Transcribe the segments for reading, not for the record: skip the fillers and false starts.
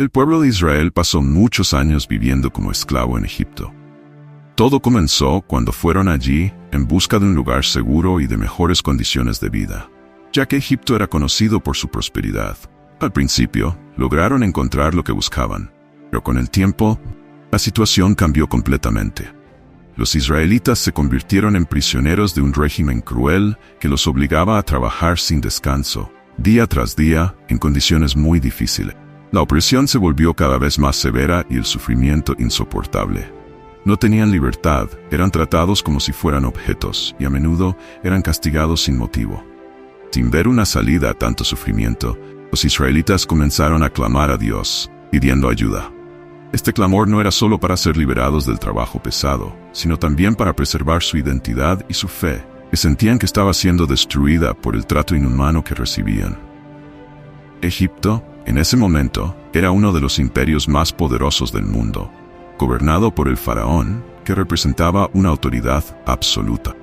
El pueblo de Israel pasó muchos años viviendo como esclavo en Egipto. Todo comenzó cuando fueron allí en busca de un lugar seguro y de mejores condiciones de vida, ya que Egipto era conocido por su prosperidad. Al principio, lograron encontrar lo que buscaban, pero con el tiempo, la situación cambió completamente. Los israelitas se convirtieron en prisioneros de un régimen cruel que los obligaba a trabajar sin descanso, día tras día, en condiciones muy difíciles. La opresión se volvió cada vez más severa y el sufrimiento insoportable. No tenían libertad, eran tratados como si fueran objetos y a menudo eran castigados sin motivo. Sin ver una salida a tanto sufrimiento, los israelitas comenzaron a clamar a Dios, pidiendo ayuda. Este clamor no era solo para ser liberados del trabajo pesado, sino también para preservar su identidad y su fe, que sentían que estaba siendo destruida por el trato inhumano que recibían. Egipto, en ese momento, era uno de los imperios más poderosos del mundo, gobernado por el faraón, que representaba una autoridad absoluta.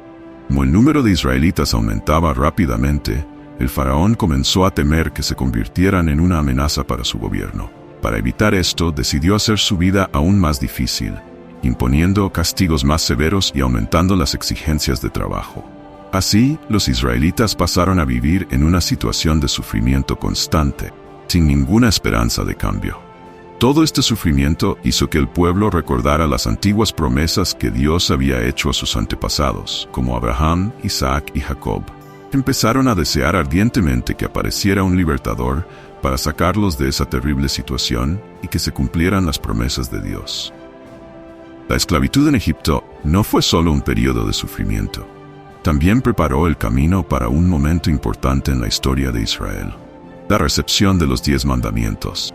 Como el número de israelitas aumentaba rápidamente, el faraón comenzó a temer que se convirtieran en una amenaza para su gobierno. Para evitar esto, decidió hacer su vida aún más difícil, imponiendo castigos más severos y aumentando las exigencias de trabajo. Así, los israelitas pasaron a vivir en una situación de sufrimiento constante, sin ninguna esperanza de cambio. Todo este sufrimiento hizo que el pueblo recordara las antiguas promesas que Dios había hecho a sus antepasados, como Abraham, Isaac y Jacob. Empezaron a desear ardientemente que apareciera un libertador para sacarlos de esa terrible situación y que se cumplieran las promesas de Dios. La esclavitud en Egipto no fue solo un periodo de sufrimiento. También preparó el camino para un momento importante en la historia de Israel: la recepción de los 10 mandamientos.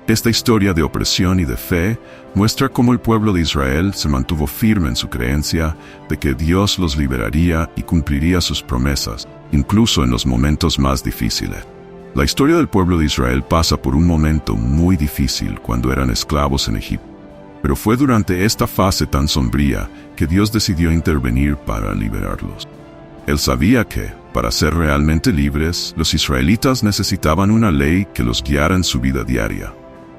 Esta historia de opresión y de fe muestra cómo el pueblo de Israel se mantuvo firme en su creencia de que Dios los liberaría y cumpliría sus promesas, incluso en los momentos más difíciles. La historia del pueblo de Israel pasa por un momento muy difícil cuando eran esclavos en Egipto. Pero fue durante esta fase tan sombría que Dios decidió intervenir para liberarlos. Él sabía que, para ser realmente libres, los israelitas necesitaban una ley que los guiara en su vida diaria,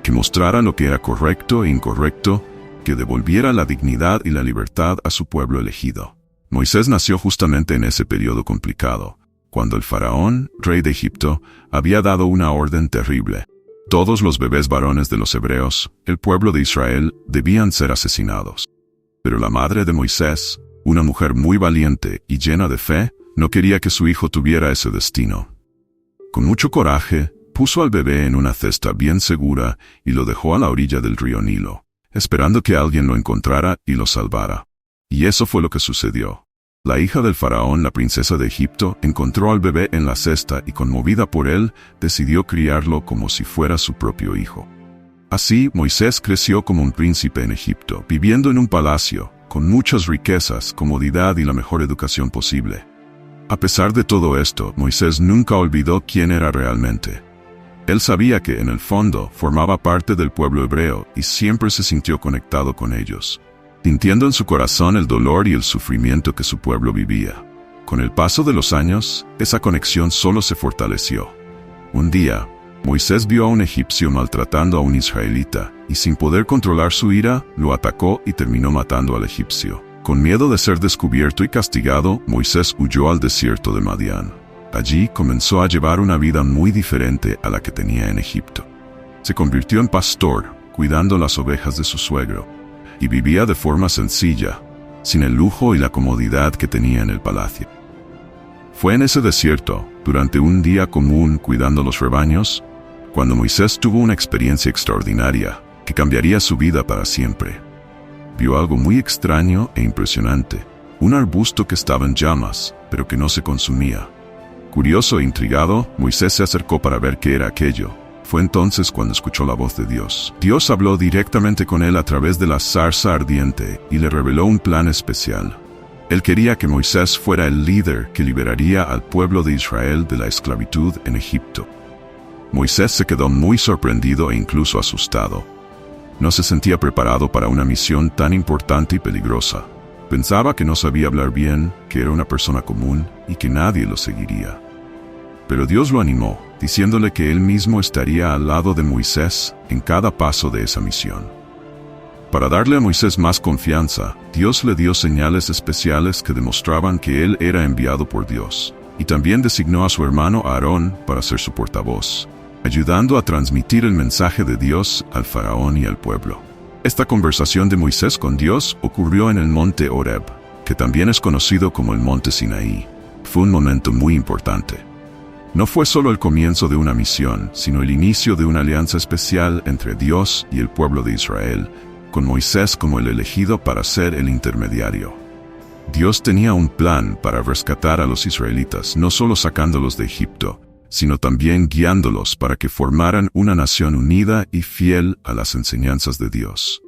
que mostrara lo que era correcto e incorrecto, que devolviera la dignidad y la libertad a su pueblo elegido. Moisés nació justamente en ese periodo complicado, cuando el faraón, rey de Egipto, había dado una orden terrible. Todos los bebés varones de los hebreos, el pueblo de Israel, debían ser asesinados. Pero la madre de Moisés, una mujer muy valiente y llena de fe, no quería que su hijo tuviera ese destino. Con mucho coraje, puso al bebé en una cesta bien segura y lo dejó a la orilla del río Nilo, esperando que alguien lo encontrara y lo salvara. Y eso fue lo que sucedió. La hija del faraón, la princesa de Egipto, encontró al bebé en la cesta y, conmovida por él, decidió criarlo como si fuera su propio hijo. Así, Moisés creció como un príncipe en Egipto, viviendo en un palacio, con muchas riquezas, comodidad y la mejor educación posible. A pesar de todo esto, Moisés nunca olvidó quién era realmente. Él sabía que, en el fondo, formaba parte del pueblo hebreo y siempre se sintió conectado con ellos, sintiendo en su corazón el dolor y el sufrimiento que su pueblo vivía. Con el paso de los años, esa conexión solo se fortaleció. Un día, Moisés vio a un egipcio maltratando a un israelita y, sin poder controlar su ira, lo atacó y terminó matando al egipcio. Con miedo de ser descubierto y castigado, Moisés huyó al desierto de Madián. Allí comenzó a llevar una vida muy diferente a la que tenía en Egipto. Se convirtió en pastor, cuidando las ovejas de su suegro, y vivía de forma sencilla, sin el lujo y la comodidad que tenía en el palacio. Fue en ese desierto, durante un día común cuidando los rebaños, cuando Moisés tuvo una experiencia extraordinaria que cambiaría su vida para siempre. Vio algo muy extraño e impresionante: un arbusto que estaba en llamas, pero que no se consumía. Curioso e intrigado, Moisés se acercó para ver qué era aquello. Fue entonces cuando escuchó la voz de Dios. Dios habló directamente con él a través de la zarza ardiente y le reveló un plan especial. Él quería que Moisés fuera el líder que liberaría al pueblo de Israel de la esclavitud en Egipto. Moisés se quedó muy sorprendido e incluso asustado. No se sentía preparado para una misión tan importante y peligrosa. Pensaba que no sabía hablar bien, que era una persona común y que nadie lo seguiría. Pero Dios lo animó, diciéndole que él mismo estaría al lado de Moisés en cada paso de esa misión. Para darle a Moisés más confianza, Dios le dio señales especiales que demostraban que él era enviado por Dios, y también designó a su hermano Aarón para ser su portavoz, ayudando a transmitir el mensaje de Dios al faraón y al pueblo. Esta conversación de Moisés con Dios ocurrió en el monte Horeb, que también es conocido como el monte Sinaí. Fue un momento muy importante. No fue solo el comienzo de una misión, sino el inicio de una alianza especial entre Dios y el pueblo de Israel, con Moisés como el elegido para ser el intermediario. Dios tenía un plan para rescatar a los israelitas, no solo sacándolos de Egipto, sino también guiándolos para que formaran una nación unida y fiel a las enseñanzas de Dios.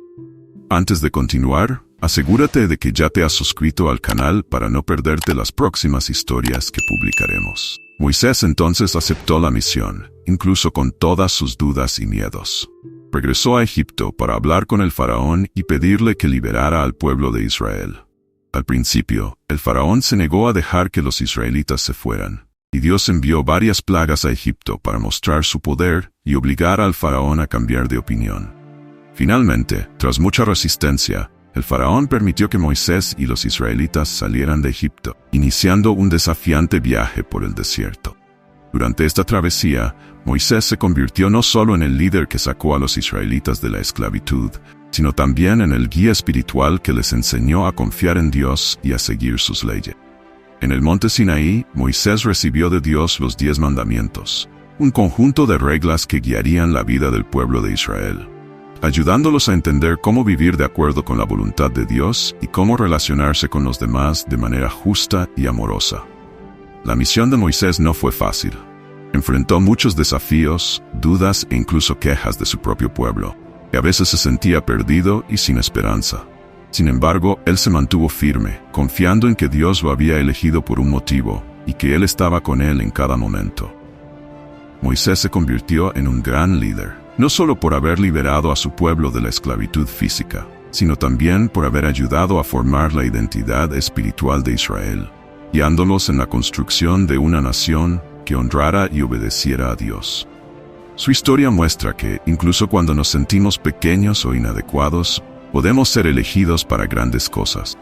Antes de continuar, asegúrate de que ya te has suscrito al canal para no perderte las próximas historias que publicaremos. Moisés entonces aceptó la misión, incluso con todas sus dudas y miedos. Regresó a Egipto para hablar con el faraón y pedirle que liberara al pueblo de Israel. Al principio, el faraón se negó a dejar que los israelitas se fueran, y Dios envió varias plagas a Egipto para mostrar su poder y obligar al faraón a cambiar de opinión. Finalmente, tras mucha resistencia, el faraón permitió que Moisés y los israelitas salieran de Egipto, iniciando un desafiante viaje por el desierto. Durante esta travesía, Moisés se convirtió no solo en el líder que sacó a los israelitas de la esclavitud, sino también en el guía espiritual que les enseñó a confiar en Dios y a seguir sus leyes. En el monte Sinaí, Moisés recibió de Dios los 10 mandamientos, un conjunto de reglas que guiarían la vida del pueblo de Israel, ayudándolos a entender cómo vivir de acuerdo con la voluntad de Dios y cómo relacionarse con los demás de manera justa y amorosa. La misión de Moisés no fue fácil. Enfrentó muchos desafíos, dudas e incluso quejas de su propio pueblo, que a veces se sentía perdido y sin esperanza. Sin embargo, él se mantuvo firme, confiando en que Dios lo había elegido por un motivo y que él estaba con él en cada momento. Moisés se convirtió en un gran líder, no solo por haber liberado a su pueblo de la esclavitud física, sino también por haber ayudado a formar la identidad espiritual de Israel, guiándolos en la construcción de una nación que honrara y obedeciera a Dios. Su historia muestra que, incluso cuando nos sentimos pequeños o inadecuados, podemos ser elegidos para grandes cosas,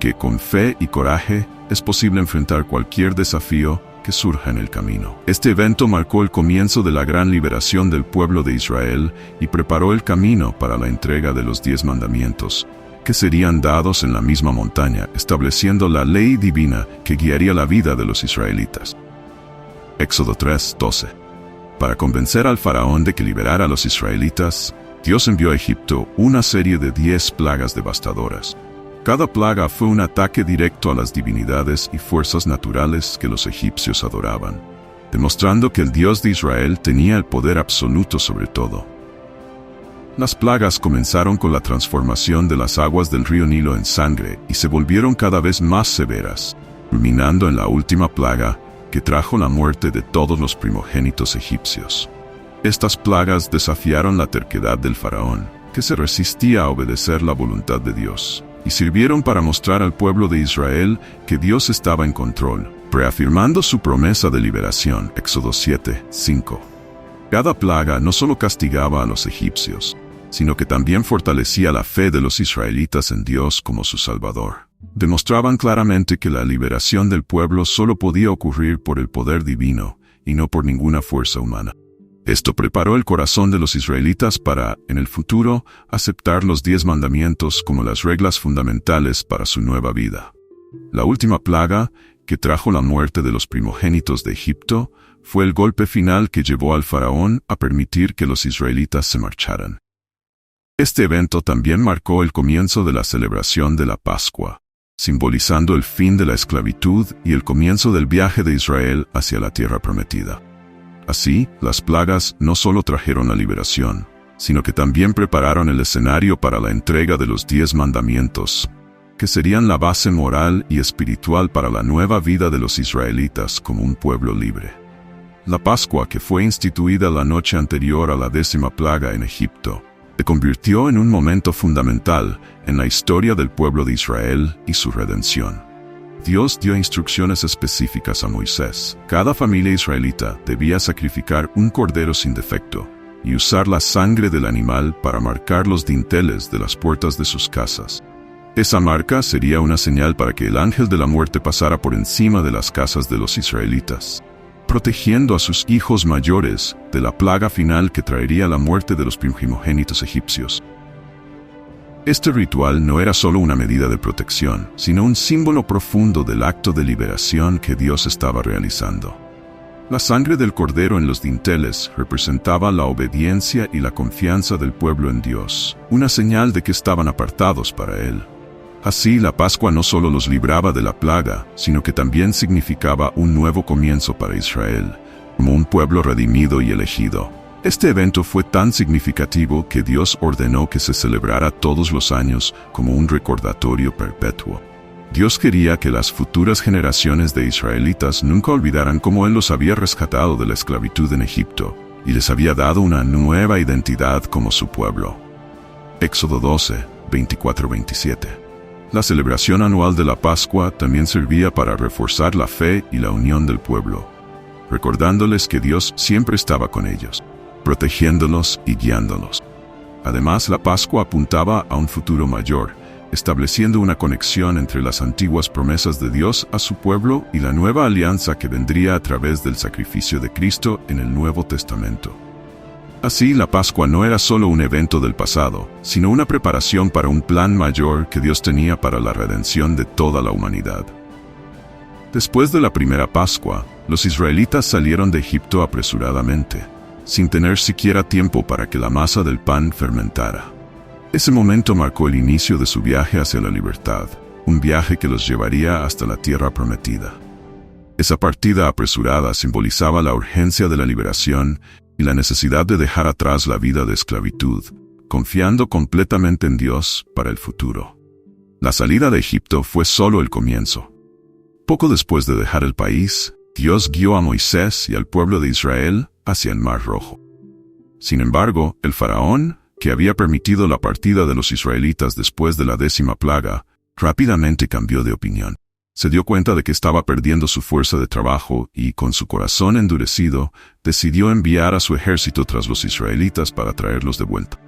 que con fe y coraje es posible enfrentar cualquier desafío que surja en el camino. Este evento marcó el comienzo de la gran liberación del pueblo de Israel y preparó el camino para la entrega de los 10 mandamientos, que serían dados en la misma montaña, estableciendo la ley divina que guiaría la vida de los israelitas. Éxodo 3:12. Para convencer al faraón de que liberara a los israelitas, Dios envió a Egipto una serie de 10 plagas devastadoras. Cada plaga fue un ataque directo a las divinidades y fuerzas naturales que los egipcios adoraban, demostrando que el Dios de Israel tenía el poder absoluto sobre todo. Las plagas comenzaron con la transformación de las aguas del río Nilo en sangre y se volvieron cada vez más severas, culminando en la última plaga que trajo la muerte de todos los primogénitos egipcios. Estas plagas desafiaron la terquedad del faraón, que se resistía a obedecer la voluntad de Dios, y sirvieron para mostrar al pueblo de Israel que Dios estaba en control, reafirmando su promesa de liberación. Éxodo 7:5. Cada plaga no solo castigaba a los egipcios, sino que también fortalecía la fe de los israelitas en Dios como su Salvador. Demostraban claramente que la liberación del pueblo solo podía ocurrir por el poder divino y no por ninguna fuerza humana. Esto preparó el corazón de los israelitas para, en el futuro, aceptar los 10 mandamientos como las reglas fundamentales para su nueva vida. La última plaga, que trajo la muerte de los primogénitos de Egipto, fue el golpe final que llevó al faraón a permitir que los israelitas se marcharan. Este evento también marcó el comienzo de la celebración de la Pascua, simbolizando el fin de la esclavitud y el comienzo del viaje de Israel hacia la tierra prometida. Así, las plagas no solo trajeron la liberación, sino que también prepararon el escenario para la entrega de los 10 mandamientos, que serían la base moral y espiritual para la nueva vida de los israelitas como un pueblo libre. La Pascua, que fue instituida la noche anterior a la 10ª plaga en Egipto, se convirtió en un momento fundamental en la historia del pueblo de Israel y su redención. Dios dio instrucciones específicas a Moisés. Cada familia israelita debía sacrificar un cordero sin defecto y usar la sangre del animal para marcar los dinteles de las puertas de sus casas. Esa marca sería una señal para que el ángel de la muerte pasara por encima de las casas de los israelitas, protegiendo a sus hijos mayores de la plaga final que traería la muerte de los primogénitos egipcios. Este ritual no era solo una medida de protección, sino un símbolo profundo del acto de liberación que Dios estaba realizando. La sangre del cordero en los dinteles representaba la obediencia y la confianza del pueblo en Dios, una señal de que estaban apartados para Él. Así, la Pascua no solo los libraba de la plaga, sino que también significaba un nuevo comienzo para Israel, como un pueblo redimido y elegido. Este evento fue tan significativo que Dios ordenó que se celebrara todos los años como un recordatorio perpetuo. Dios quería que las futuras generaciones de israelitas nunca olvidaran cómo Él los había rescatado de la esclavitud en Egipto y les había dado una nueva identidad como su pueblo. Éxodo 12, 24-27. La celebración anual de la Pascua también servía para reforzar la fe y la unión del pueblo, recordándoles que Dios siempre estaba con ellos, protegiéndolos y guiándolos. Además, la Pascua apuntaba a un futuro mayor, estableciendo una conexión entre las antiguas promesas de Dios a su pueblo y la nueva alianza que vendría a través del sacrificio de Cristo en el Nuevo Testamento. Así, la Pascua no era solo un evento del pasado, sino una preparación para un plan mayor que Dios tenía para la redención de toda la humanidad. Después de la primera Pascua, los israelitas salieron de Egipto apresuradamente, sin tener siquiera tiempo para que la masa del pan fermentara. Ese momento marcó el inicio de su viaje hacia la libertad, un viaje que los llevaría hasta la tierra prometida. Esa partida apresurada simbolizaba la urgencia de la liberación y la necesidad de dejar atrás la vida de esclavitud, confiando completamente en Dios para el futuro. La salida de Egipto fue solo el comienzo. Poco después de dejar el país, Dios guió a Moisés y al pueblo de Israel hacia el Mar Rojo. Sin embargo, el faraón, que había permitido la partida de los israelitas después de la 10ª plaga, rápidamente cambió de opinión. Se dio cuenta de que estaba perdiendo su fuerza de trabajo y, con su corazón endurecido, decidió enviar a su ejército tras los israelitas para traerlos de vuelta.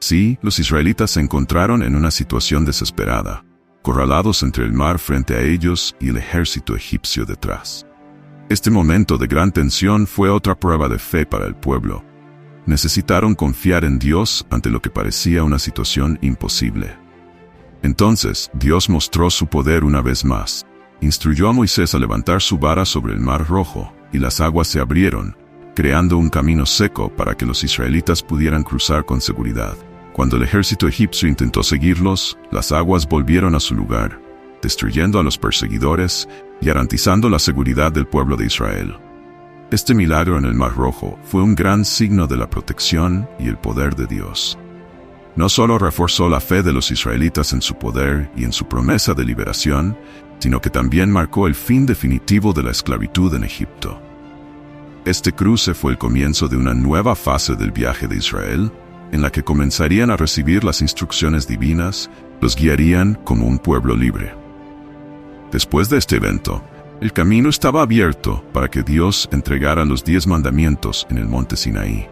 Sí, los israelitas se encontraron en una situación desesperada, corralados entre el mar frente a ellos y el ejército egipcio detrás. Este momento de gran tensión fue otra prueba de fe para el pueblo. Necesitaron confiar en Dios ante lo que parecía una situación imposible. Entonces, Dios mostró su poder una vez más. Instruyó a Moisés a levantar su vara sobre el Mar Rojo, y las aguas se abrieron, creando un camino seco para que los israelitas pudieran cruzar con seguridad. Cuando el ejército egipcio intentó seguirlos, las aguas volvieron a su lugar, destruyendo a los perseguidores y garantizando la seguridad del pueblo de Israel. Este milagro en el Mar Rojo fue un gran signo de la protección y el poder de Dios. No solo reforzó la fe de los israelitas en su poder y en su promesa de liberación, sino que también marcó el fin definitivo de la esclavitud en Egipto. Este cruce fue el comienzo de una nueva fase del viaje de Israel, en la que comenzarían a recibir las instrucciones divinas, los guiarían como un pueblo libre. Después de este evento, el camino estaba abierto para que Dios entregara los 10 mandamientos en el monte Sinaí.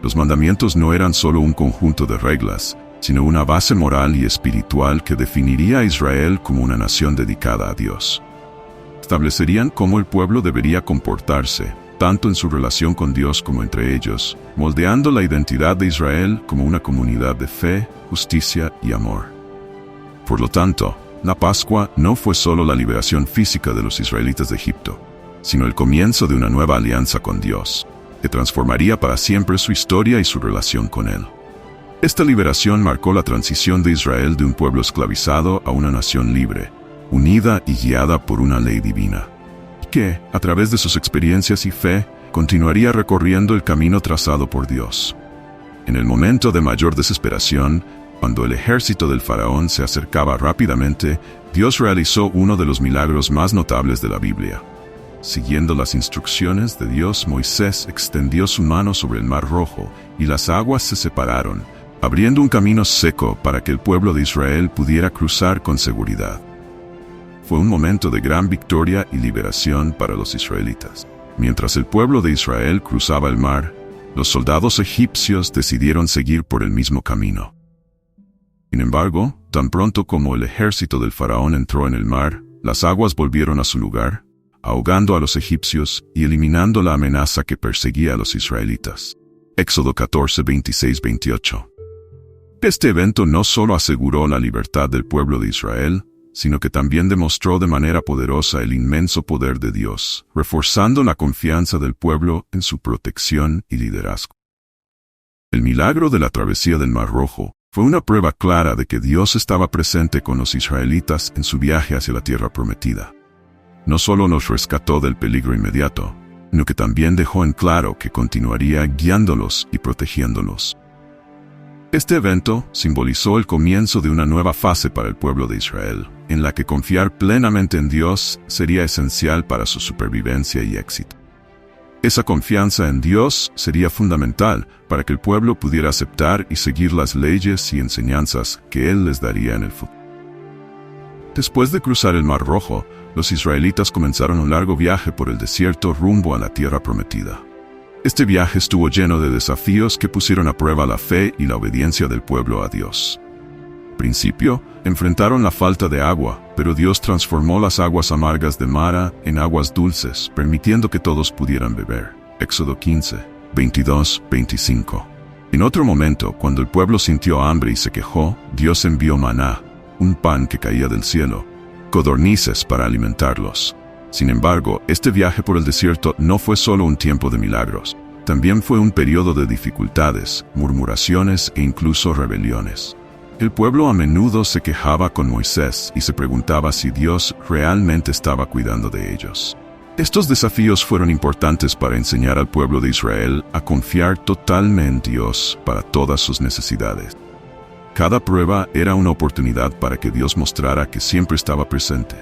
Los mandamientos no eran solo un conjunto de reglas, sino una base moral y espiritual que definiría a Israel como una nación dedicada a Dios. Establecerían cómo el pueblo debería comportarse, tanto en su relación con Dios como entre ellos, moldeando la identidad de Israel como una comunidad de fe, justicia y amor. Por lo tanto, la Pascua no fue solo la liberación física de los israelitas de Egipto, sino el comienzo de una nueva alianza con Dios, que transformaría para siempre su historia y su relación con Él. Esta liberación marcó la transición de Israel de un pueblo esclavizado a una nación libre, unida y guiada por una ley divina, que, a través de sus experiencias y fe, continuaría recorriendo el camino trazado por Dios. En el momento de mayor desesperación, cuando el ejército del faraón se acercaba rápidamente, Dios realizó uno de los milagros más notables de la Biblia. Siguiendo las instrucciones de Dios, Moisés extendió su mano sobre el Mar Rojo, y las aguas se separaron, abriendo un camino seco para que el pueblo de Israel pudiera cruzar con seguridad. fue un momento de gran victoria y liberación para los israelitas. Mientras el pueblo de Israel cruzaba el mar, los soldados egipcios decidieron seguir por el mismo camino. Sin embargo, tan pronto como el ejército del faraón entró en el mar, las aguas volvieron a su lugar, ahogando a los egipcios y eliminando la amenaza que perseguía a los israelitas. Éxodo 14, 26, 28. Este evento no solo aseguró la libertad del pueblo de Israel, sino que también demostró de manera poderosa el inmenso poder de Dios, reforzando la confianza del pueblo en su protección y liderazgo. El milagro de la travesía del Mar Rojo fue una prueba clara de que Dios estaba presente con los israelitas en su viaje hacia la tierra prometida. No solo los rescató del peligro inmediato, sino que también dejó en claro que continuaría guiándolos y protegiéndolos. Este evento simbolizó el comienzo de una nueva fase para el pueblo de Israel, en la que confiar plenamente en Dios sería esencial para su supervivencia y éxito. Esa confianza en Dios sería fundamental para que el pueblo pudiera aceptar y seguir las leyes y enseñanzas que Él les daría en el futuro. Después de cruzar el Mar Rojo, los israelitas comenzaron un largo viaje por el desierto rumbo a la tierra prometida. Este viaje estuvo lleno de desafíos que pusieron a prueba la fe y la obediencia del pueblo a Dios. Al principio, enfrentaron la falta de agua, pero Dios transformó las aguas amargas de Mara en aguas dulces, permitiendo que todos pudieran beber. Éxodo 15, 22, 25. En otro momento, cuando el pueblo sintió hambre y se quejó, Dios envió maná, un pan que caía del cielo, codornices para alimentarlos. Sin embargo, este viaje por el desierto no fue solo un tiempo de milagros. También fue un periodo de dificultades, murmuraciones e incluso rebeliones. El pueblo a menudo se quejaba con Moisés y se preguntaba si Dios realmente estaba cuidando de ellos. Estos desafíos fueron importantes para enseñar al pueblo de Israel a confiar totalmente en Dios para todas sus necesidades. Cada prueba era una oportunidad para que Dios mostrara que siempre estaba presente,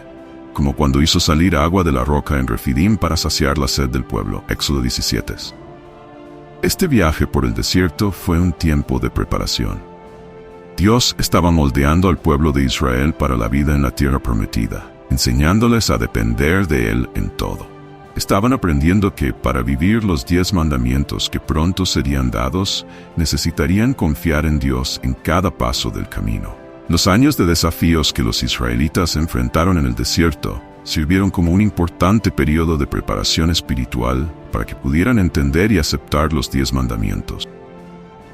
como cuando hizo salir agua de la roca en Refidim para saciar la sed del pueblo. Éxodo 17. Este viaje por el desierto fue un tiempo de preparación. Dios estaba moldeando al pueblo de Israel para la vida en la tierra prometida, enseñándoles a depender de Él en todo. Estaban aprendiendo que para vivir los 10 mandamientos que pronto serían dados, necesitarían confiar en Dios en cada paso del camino. Los años de desafíos que los israelitas enfrentaron en el desierto sirvieron como un importante periodo de preparación espiritual para que pudieran entender y aceptar los 10 mandamientos.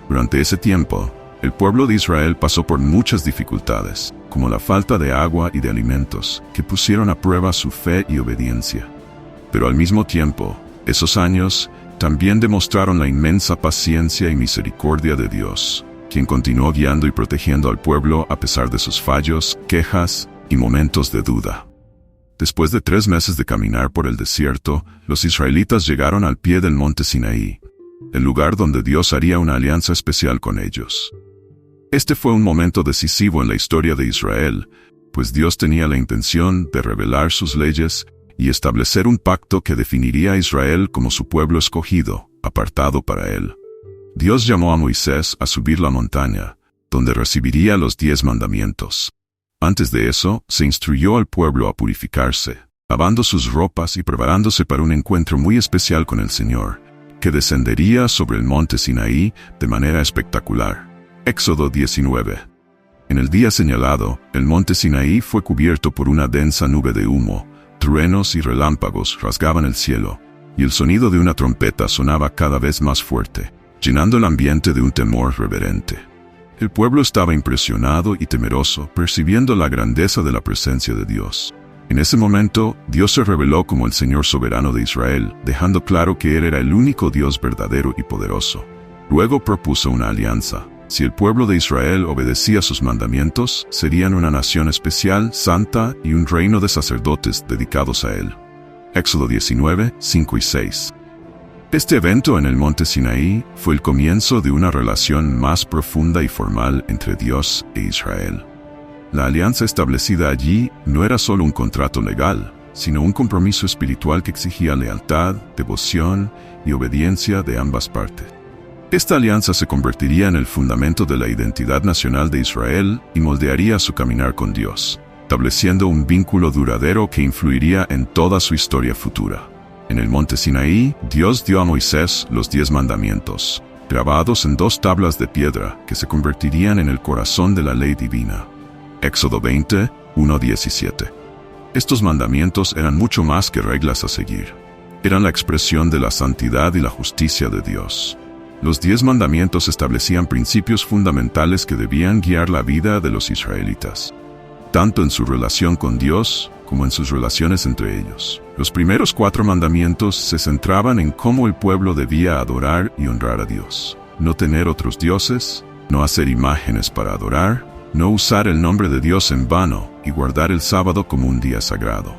Durante ese tiempo, el pueblo de Israel pasó por muchas dificultades, como la falta de agua y de alimentos, que pusieron a prueba su fe y obediencia. Pero al mismo tiempo, esos años también demostraron la inmensa paciencia y misericordia de Dios, quien continuó guiando y protegiendo al pueblo a pesar de sus fallos, quejas y momentos de duda. Después de 3 meses de caminar por el desierto, los israelitas llegaron al pie del monte Sinaí, el lugar donde Dios haría una alianza especial con ellos. Este fue un momento decisivo en la historia de Israel, pues Dios tenía la intención de revelar sus leyes y establecer un pacto que definiría a Israel como su pueblo escogido, apartado para Él. Dios llamó a Moisés a subir la montaña, donde recibiría los 10 mandamientos. Antes de eso, se instruyó al pueblo a purificarse, lavando sus ropas y preparándose para un encuentro muy especial con el Señor, que descendería sobre el monte Sinaí de manera espectacular. Éxodo 19. En el día señalado, el monte Sinaí fue cubierto por una densa nube de humo, truenos y relámpagos rasgaban el cielo, y el sonido de una trompeta sonaba cada vez más fuerte, llenando el ambiente de un temor reverente. El pueblo estaba impresionado y temeroso, percibiendo la grandeza de la presencia de Dios. En ese momento, Dios se reveló como el Señor soberano de Israel, dejando claro que Él era el único Dios verdadero y poderoso. Luego propuso una alianza. Si el pueblo de Israel obedecía sus mandamientos, serían una nación especial, santa y un reino de sacerdotes dedicados a Él. Éxodo 19, 5 y 6. Este evento en el monte Sinaí fue el comienzo de una relación más profunda y formal entre Dios e Israel. La alianza establecida allí no era solo un contrato legal, sino un compromiso espiritual que exigía lealtad, devoción y obediencia de ambas partes. Esta alianza se convertiría en el fundamento de la identidad nacional de Israel y moldearía su caminar con Dios. estableciendo un vínculo duradero que influiría en toda su historia futura. En el monte Sinaí, Dios dio a Moisés los 10 mandamientos, grabados en 2 tablas de piedra que se convertirían en el corazón de la ley divina. Éxodo 20, 1-17. Estos mandamientos eran mucho más que reglas a seguir. Eran la expresión de la santidad y la justicia de Dios. Los 10 mandamientos establecían principios fundamentales que debían guiar la vida de los israelitas, tanto en su relación con Dios como en sus relaciones entre ellos. Los primeros 4 mandamientos se centraban en cómo el pueblo debía adorar y honrar a Dios. No tener otros dioses, no hacer imágenes para adorar, no usar el nombre de Dios en vano y guardar el sábado como un día sagrado.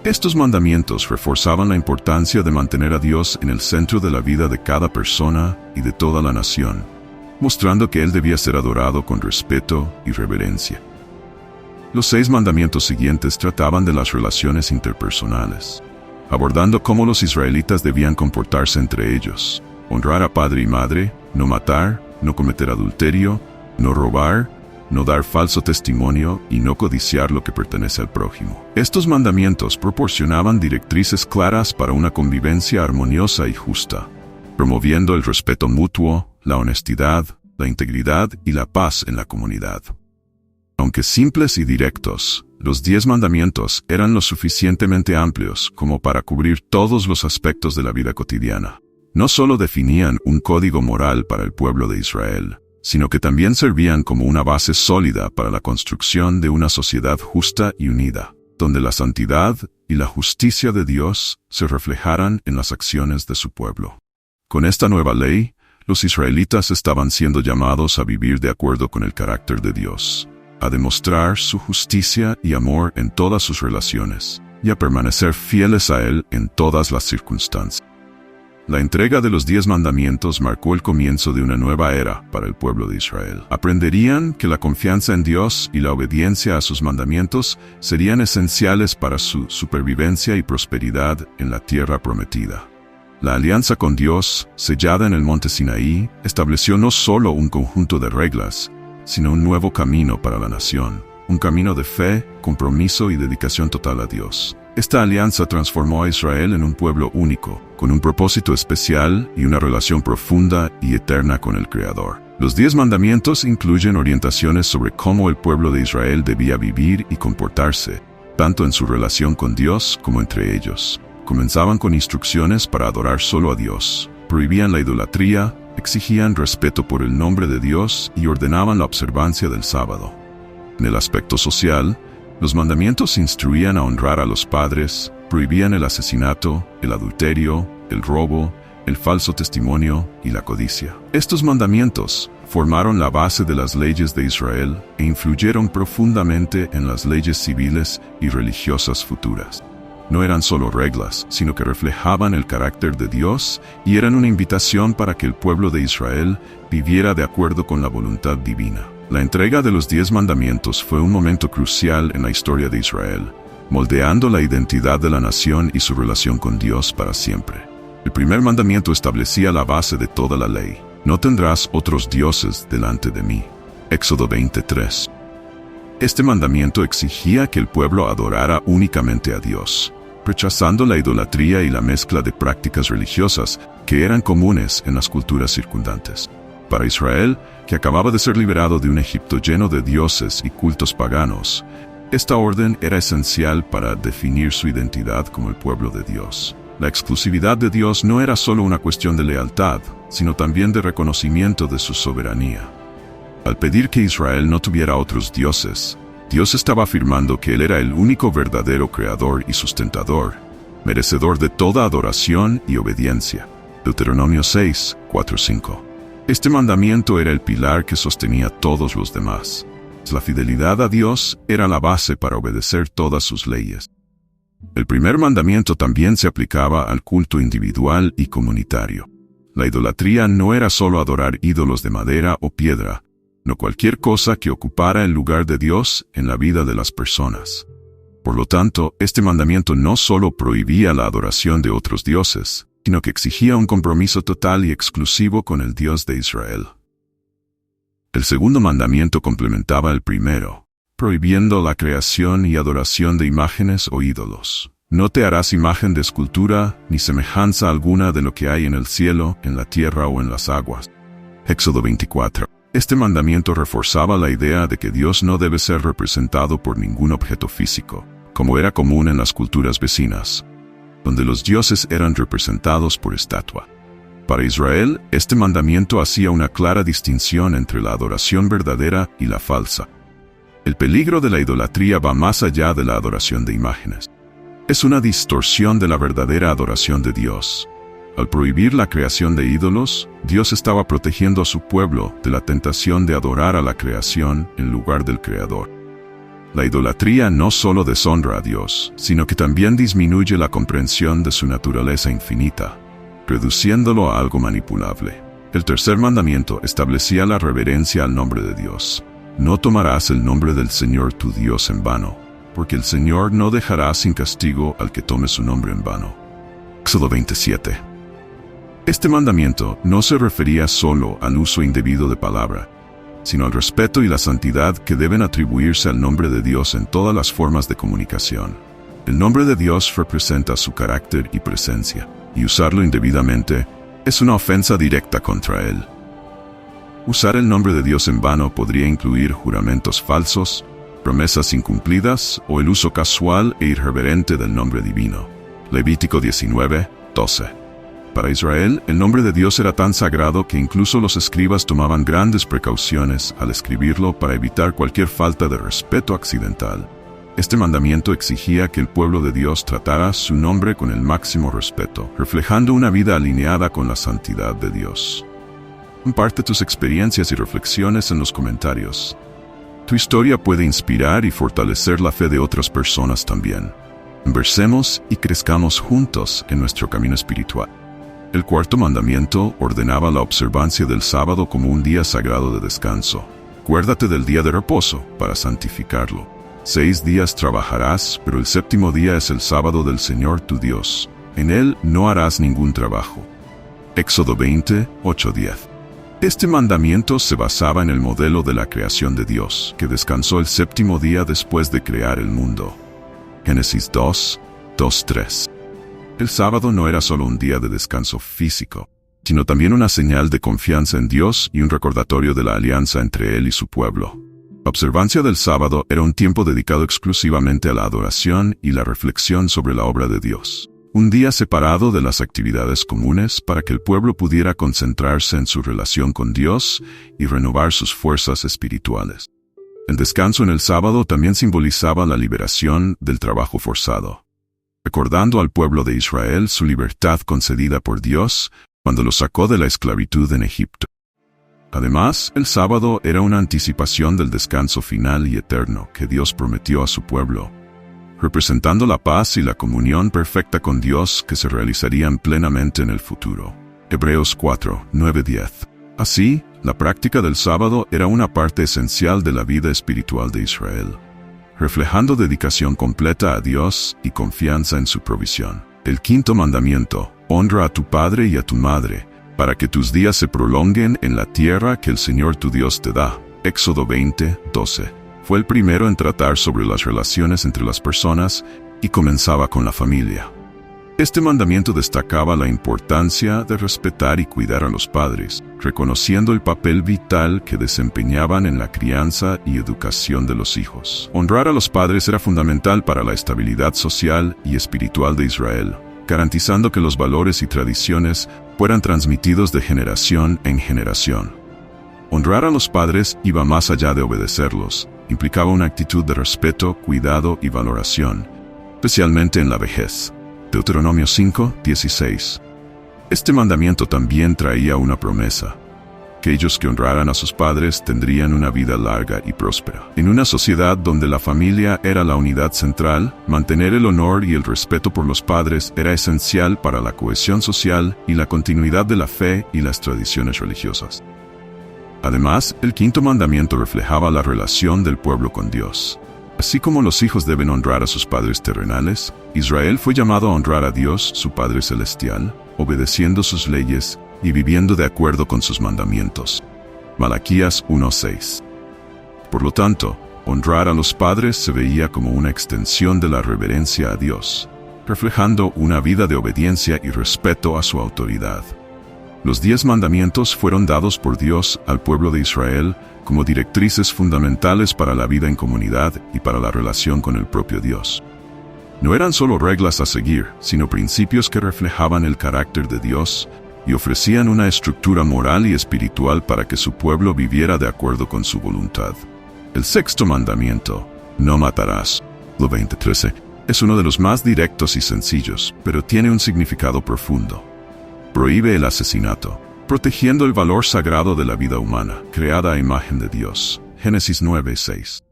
Estos mandamientos reforzaban la importancia de mantener a Dios en el centro de la vida de cada persona y de toda la nación, mostrando que Él debía ser adorado con respeto y reverencia. Los 6 mandamientos siguientes trataban de las relaciones interpersonales, abordando cómo los israelitas debían comportarse entre ellos: honrar a padre y madre, no matar, no cometer adulterio, no robar, no dar falso testimonio y no codiciar lo que pertenece al prójimo. Estos mandamientos proporcionaban directrices claras para una convivencia armoniosa y justa, promoviendo el respeto mutuo, la honestidad, la integridad y la paz en la comunidad. Aunque simples y directos, los 10 mandamientos eran lo suficientemente amplios como para cubrir todos los aspectos de la vida cotidiana. No solo definían un código moral para el pueblo de Israel, sino que también servían como una base sólida para la construcción de una sociedad justa y unida, donde la santidad y la justicia de Dios se reflejaran en las acciones de su pueblo. Con esta nueva ley, los israelitas estaban siendo llamados a vivir de acuerdo con el carácter de Dios, a demostrar su justicia y amor en todas sus relaciones, y a permanecer fieles a Él en todas las circunstancias. La entrega de los 10 mandamientos marcó el comienzo de una nueva era para el pueblo de Israel. Aprenderían que la confianza en Dios y la obediencia a sus mandamientos serían esenciales para su supervivencia y prosperidad en la tierra prometida. La alianza con Dios, sellada en el monte Sinaí, estableció no solo un conjunto de reglas, sino un nuevo camino para la nación, un camino de fe, compromiso y dedicación total a Dios. Esta alianza transformó a Israel en un pueblo único, con un propósito especial y una relación profunda y eterna con el Creador. Los 10 mandamientos incluyen orientaciones sobre cómo el pueblo de Israel debía vivir y comportarse, tanto en su relación con Dios como entre ellos. Comenzaban con instrucciones para adorar solo a Dios, prohibían la idolatría, exigían respeto por el nombre de Dios y ordenaban la observancia del sábado. En el aspecto social, los mandamientos instruían a honrar a los padres, prohibían el asesinato, el adulterio, el robo, el falso testimonio y la codicia. Estos mandamientos formaron la base de las leyes de Israel e influyeron profundamente en las leyes civiles y religiosas futuras. No eran solo reglas, sino que reflejaban el carácter de Dios y eran una invitación para que el pueblo de Israel viviera de acuerdo con la voluntad divina. La entrega de los 10 mandamientos fue un momento crucial en la historia de Israel, moldeando la identidad de la nación y su relación con Dios para siempre. El primer mandamiento establecía la base de toda la ley: no tendrás otros dioses delante de mí. Éxodo 23. Este mandamiento exigía que el pueblo adorara únicamente a Dios, rechazando la idolatría y la mezcla de prácticas religiosas que eran comunes en las culturas circundantes. Para Israel, que acababa de ser liberado de un Egipto lleno de dioses y cultos paganos, esta orden era esencial para definir su identidad como el pueblo de Dios. La exclusividad de Dios no era solo una cuestión de lealtad, sino también de reconocimiento de su soberanía. Al pedir que Israel no tuviera otros dioses, Dios estaba afirmando que Él era el único verdadero creador y sustentador, merecedor de toda adoración y obediencia. Deuteronomio 6, 4-5. Este mandamiento era el pilar que sostenía todos los demás. La fidelidad a Dios era la base para obedecer todas sus leyes. El primer mandamiento también se aplicaba al culto individual y comunitario. La idolatría no era solo adorar ídolos de madera o piedra, no cualquier cosa que ocupara el lugar de Dios en la vida de las personas. Por lo tanto, este mandamiento no solo prohibía la adoración de otros dioses, sino que exigía un compromiso total y exclusivo con el Dios de Israel. El segundo mandamiento complementaba el primero, prohibiendo la creación y adoración de imágenes o ídolos. No te harás imagen de escultura, ni semejanza alguna de lo que hay en el cielo, en la tierra o en las aguas. Éxodo 24. Este mandamiento reforzaba la idea de que Dios no debe ser representado por ningún objeto físico, como era común en las culturas vecinas, donde los dioses eran representados por estatua. Para Israel, este mandamiento hacía una clara distinción entre la adoración verdadera y la falsa. El peligro de la idolatría va más allá de la adoración de imágenes. Es una distorsión de la verdadera adoración de Dios. Al prohibir la creación de ídolos, Dios estaba protegiendo a su pueblo de la tentación de adorar a la creación en lugar del Creador. La idolatría no solo deshonra a Dios, sino que también disminuye la comprensión de su naturaleza infinita, reduciéndolo a algo manipulable. El tercer mandamiento establecía la reverencia al nombre de Dios. No tomarás el nombre del Señor tu Dios en vano, porque el Señor no dejará sin castigo al que tome su nombre en vano. Éxodo 27. Este mandamiento no se refería solo al uso indebido de palabra, sino al respeto y la santidad que deben atribuirse al nombre de Dios en todas las formas de comunicación. El nombre de Dios representa su carácter y presencia, y usarlo indebidamente es una ofensa directa contra Él. Usar el nombre de Dios en vano podría incluir juramentos falsos, promesas incumplidas o el uso casual e irreverente del nombre divino. Levítico 19, 12. Para Israel, el nombre de Dios era tan sagrado que incluso los escribas tomaban grandes precauciones al escribirlo para evitar cualquier falta de respeto accidental. Este mandamiento exigía que el pueblo de Dios tratara su nombre con el máximo respeto, reflejando una vida alineada con la santidad de Dios. Comparte tus experiencias y reflexiones en los comentarios. Tu historia puede inspirar y fortalecer la fe de otras personas también. Conversemos y crezcamos juntos en nuestro camino espiritual. El cuarto mandamiento ordenaba la observancia del sábado como un día sagrado de descanso. Acuérdate del día de reposo para santificarlo. 6 días trabajarás, pero el séptimo día es el sábado del Señor tu Dios. En él no harás ningún trabajo. Éxodo 20, 8-10. Este mandamiento se basaba en el modelo de la creación de Dios, que descansó el séptimo día después de crear el mundo. Génesis 2, 2-3. El sábado no era solo un día de descanso físico, sino también una señal de confianza en Dios y un recordatorio de la alianza entre Él y su pueblo. La observancia del sábado era un tiempo dedicado exclusivamente a la adoración y la reflexión sobre la obra de Dios. Un día separado de las actividades comunes para que el pueblo pudiera concentrarse en su relación con Dios y renovar sus fuerzas espirituales. El descanso en el sábado también simbolizaba la liberación del trabajo forzado, recordando al pueblo de Israel su libertad concedida por Dios cuando los sacó de la esclavitud en Egipto. Además, el sábado era una anticipación del descanso final y eterno que Dios prometió a su pueblo, representando la paz y la comunión perfecta con Dios que se realizarían plenamente en el futuro. Hebreos 4, 9-10. Así, la práctica del sábado era una parte esencial de la vida espiritual de Israel, reflejando dedicación completa a Dios y confianza en su provisión. El quinto mandamiento: honra a tu padre y a tu madre, para que tus días se prolonguen en la tierra que el Señor tu Dios te da. Éxodo 20, 12. Fue el primero en tratar sobre las relaciones entre las personas y comenzaba con la familia. Este mandamiento destacaba la importancia de respetar y cuidar a los padres, reconociendo el papel vital que desempeñaban en la crianza y educación de los hijos. Honrar a los padres era fundamental para la estabilidad social y espiritual de Israel, garantizando que los valores y tradiciones fueran transmitidos de generación en generación. Honrar a los padres iba más allá de obedecerlos, implicaba una actitud de respeto, cuidado y valoración, especialmente en la vejez. Deuteronomio 5, 16. Este mandamiento también traía una promesa: que aquellos que honraran a sus padres tendrían una vida larga y próspera. En una sociedad donde la familia era la unidad central, mantener el honor y el respeto por los padres era esencial para la cohesión social y la continuidad de la fe y las tradiciones religiosas. Además, el quinto mandamiento reflejaba la relación del pueblo con Dios. Así como los hijos deben honrar a sus padres terrenales, Israel fue llamado a honrar a Dios, su Padre Celestial, obedeciendo sus leyes y viviendo de acuerdo con sus mandamientos. Malaquías 1:6. Por lo tanto, Honrar a los padres se veía como una extensión de la reverencia a Dios, reflejando una vida de obediencia y respeto a su autoridad. Los 10 mandamientos fueron dados por Dios al pueblo de Israel como directrices fundamentales para la vida en comunidad y para la relación con el propio Dios. No eran solo reglas a seguir, sino principios que reflejaban el carácter de Dios y ofrecían una estructura moral y espiritual para que su pueblo viviera de acuerdo con su voluntad. El 6º mandamiento, no matarás, lo 20:13, es uno de los más directos y sencillos, pero tiene un significado profundo. Prohíbe el asesinato, protegiendo el valor sagrado de la vida humana, creada a imagen de Dios. Génesis 9:6.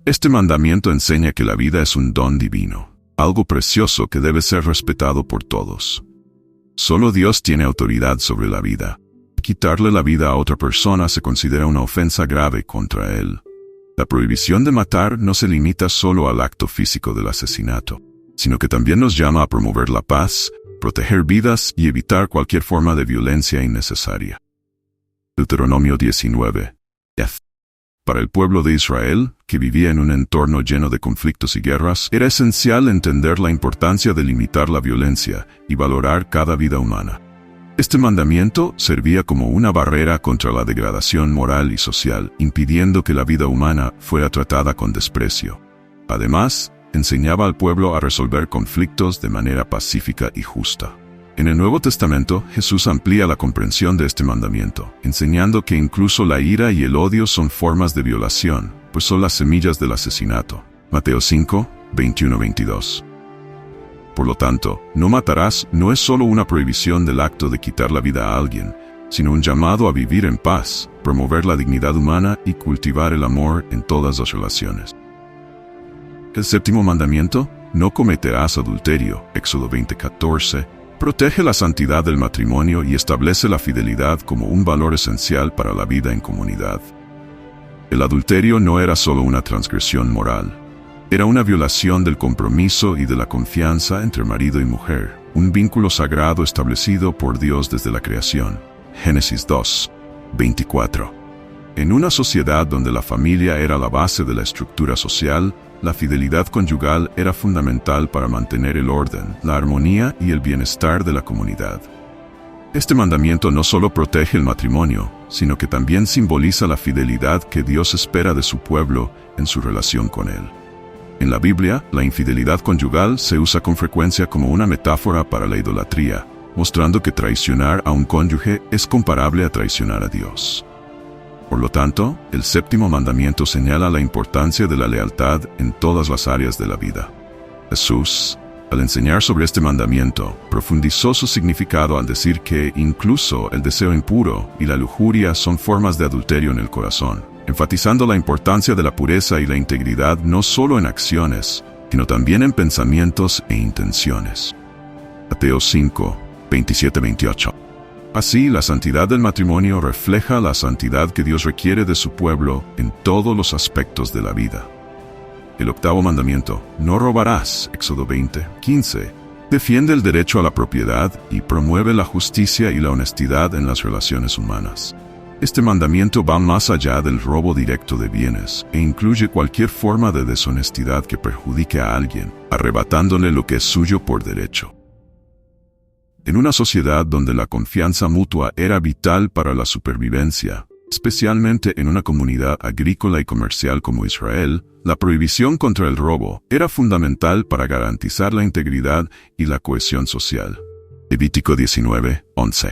Este mandamiento enseña que la vida es un don divino, algo precioso que debe ser respetado por todos. Solo Dios tiene autoridad sobre la vida. Quitarle la vida a otra persona se considera una ofensa grave contra él. La prohibición de matar no se limita solo al acto físico del asesinato, sino que también nos llama a promover la paz, proteger vidas y evitar cualquier forma de violencia innecesaria. Deuteronomio 19. Para el pueblo de Israel, que vivía en un entorno lleno de conflictos y guerras, era esencial entender la importancia de limitar la violencia y valorar cada vida humana. Este mandamiento servía como una barrera contra la degradación moral y social, impidiendo que la vida humana fuera tratada con desprecio. Además, enseñaba al pueblo a resolver conflictos de manera pacífica y justa. En el Nuevo Testamento, Jesús amplía la comprensión de este mandamiento, enseñando que incluso la ira y el odio son formas de violación, pues son las semillas del asesinato. Mateo 5, 21-22. Por lo tanto, no matarás no es solo una prohibición del acto de quitar la vida a alguien, sino un llamado a vivir en paz, promover la dignidad humana y cultivar el amor en todas las relaciones. El 7º mandamiento, no cometerás adulterio, Éxodo 20:14, protege la santidad del matrimonio y establece la fidelidad como un valor esencial para la vida en comunidad. El adulterio no era solo una transgresión moral, era una violación del compromiso y de la confianza entre marido y mujer, un vínculo sagrado establecido por Dios desde la creación. Génesis 2, 24. En una sociedad donde la familia era la base de la estructura social, la fidelidad conyugal era fundamental para mantener el orden, la armonía y el bienestar de la comunidad. Este mandamiento no solo protege el matrimonio, sino que también simboliza la fidelidad que Dios espera de su pueblo en su relación con él. En la Biblia, la infidelidad conyugal se usa con frecuencia como una metáfora para la idolatría, mostrando que traicionar a un cónyuge es comparable a traicionar a Dios. Por lo tanto, el 7º mandamiento señala la importancia de la lealtad en todas las áreas de la vida. Jesús, al enseñar sobre este mandamiento, profundizó su significado al decir que incluso el deseo impuro y la lujuria son formas de adulterio en el corazón, enfatizando la importancia de la pureza y la integridad no solo en acciones, sino también en pensamientos e intenciones. Mateo 5, 27-28. Así, la santidad del matrimonio refleja la santidad que Dios requiere de su pueblo en todos los aspectos de la vida. El 8º mandamiento, no robarás, Éxodo 20, 15, defiende el derecho a la propiedad y promueve la justicia y la honestidad en las relaciones humanas. Este mandamiento va más allá del robo directo de bienes e incluye cualquier forma de deshonestidad que perjudique a alguien, arrebatándole lo que es suyo por derecho. En una sociedad donde la confianza mutua era vital para la supervivencia, especialmente en una comunidad agrícola y comercial como Israel, la prohibición contra el robo era fundamental para garantizar la integridad y la cohesión social. Levítico 19, 11.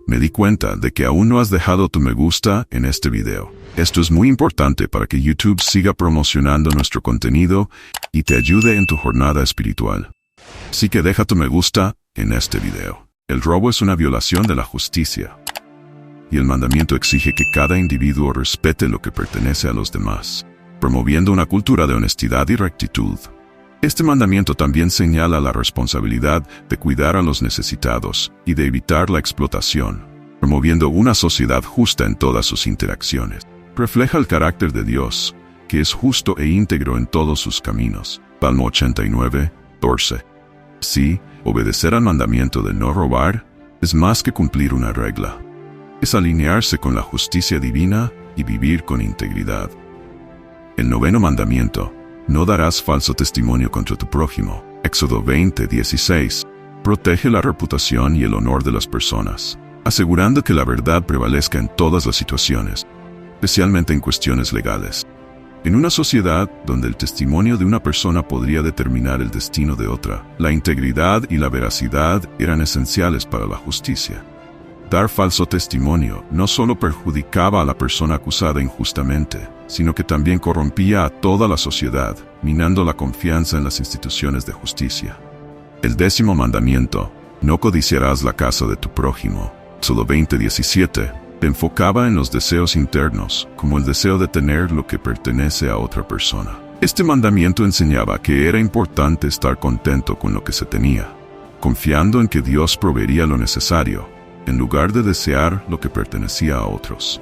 Me di cuenta de que aún no has dejado tu me gusta en este video. Esto es muy importante para que YouTube siga promocionando nuestro contenido y te ayude en tu jornada espiritual. Así que deja tu me gusta en este video. El robo es una violación de la justicia, y el mandamiento exige que cada individuo respete lo que pertenece a los demás, promoviendo una cultura de honestidad y rectitud. Este mandamiento también señala la responsabilidad de cuidar a los necesitados y de evitar la explotación, promoviendo una sociedad justa en todas sus interacciones. Refleja el carácter de Dios, que es justo e íntegro en todos sus caminos. Salmo 89, 14. Sí, obedecer al mandamiento de no robar es más que cumplir una regla. Es alinearse con la justicia divina y vivir con integridad. El noveno mandamiento: no darás falso testimonio contra tu prójimo. Éxodo 20:16. Protege la reputación y el honor de las personas, asegurando que la verdad prevalezca en todas las situaciones, especialmente en cuestiones legales. En una sociedad donde el testimonio de una persona podría determinar el destino de otra, la integridad y la veracidad eran esenciales para la justicia. Dar falso testimonio no solo perjudicaba a la persona acusada injustamente, sino que también corrompía a toda la sociedad, minando la confianza en las instituciones de justicia. El 10º mandamiento: no codiciarás la casa de tu prójimo. Éxodo 20:17. Enfocaba en los deseos internos, como el deseo de tener lo que pertenece a otra persona. Este mandamiento enseñaba que era importante estar contento con lo que se tenía, confiando en que Dios proveería lo necesario, en lugar de desear lo que pertenecía a otros.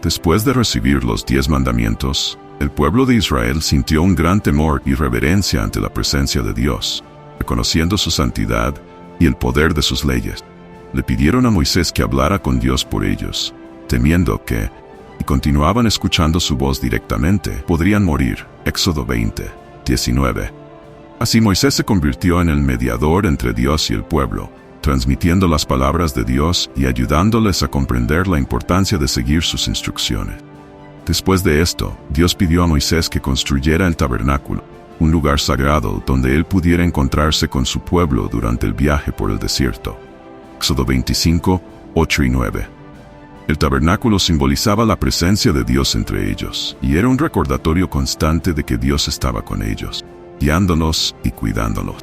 Después de recibir los 10 mandamientos, el pueblo de Israel sintió un gran temor y reverencia ante la presencia de Dios, reconociendo su santidad y el poder de sus leyes. Le pidieron a Moisés que hablara con Dios por ellos, temiendo que, si continuaban escuchando su voz directamente, podrían morir. Éxodo 20:19. Así Moisés se convirtió en el mediador entre Dios y el pueblo, transmitiendo las palabras de Dios y ayudándoles a comprender la importancia de seguir sus instrucciones. Después de esto, Dios pidió a Moisés que construyera el tabernáculo, un lugar sagrado donde él pudiera encontrarse con su pueblo durante el viaje por el desierto. Éxodo 25:8 y 9. El tabernáculo simbolizaba la presencia de Dios entre ellos, y era un recordatorio constante de que Dios estaba con ellos, guiándolos y cuidándolos.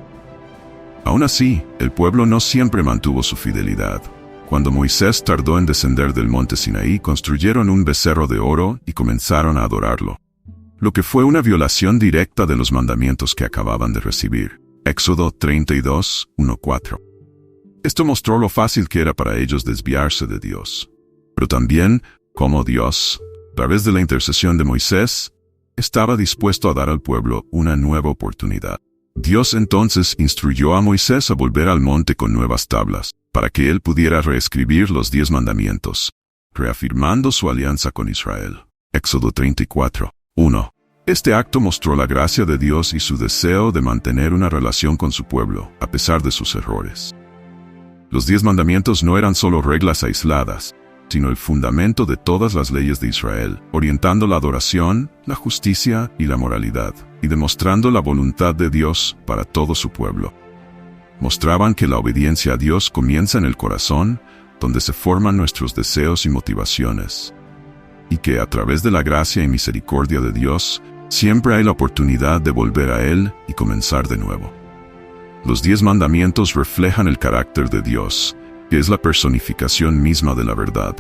Aún así, el pueblo no siempre mantuvo su fidelidad. Cuando Moisés tardó en descender del monte Sinaí, construyeron un becerro de oro y comenzaron a adorarlo, lo que fue una violación directa de los mandamientos que acababan de recibir. Éxodo 32:1-4. Esto mostró lo fácil que era para ellos desviarse de Dios, pero también cómo Dios, a través de la intercesión de Moisés, estaba dispuesto a dar al pueblo una nueva oportunidad. Dios entonces instruyó a Moisés a volver al monte con nuevas tablas, para que él pudiera reescribir los 10 mandamientos, reafirmando su alianza con Israel. Éxodo 34:1. Este acto mostró la gracia de Dios y su deseo de mantener una relación con su pueblo, a pesar de sus errores. Los 10 mandamientos no eran solo reglas aisladas, sino el fundamento de todas las leyes de Israel, orientando la adoración, la justicia y la moralidad, y demostrando la voluntad de Dios para todo su pueblo. Mostraban que la obediencia a Dios comienza en el corazón, donde se forman nuestros deseos y motivaciones, y que a través de la gracia y misericordia de Dios, siempre hay la oportunidad de volver a Él y comenzar de nuevo. Los 10 mandamientos reflejan el carácter de Dios, que es la personificación misma de la verdad.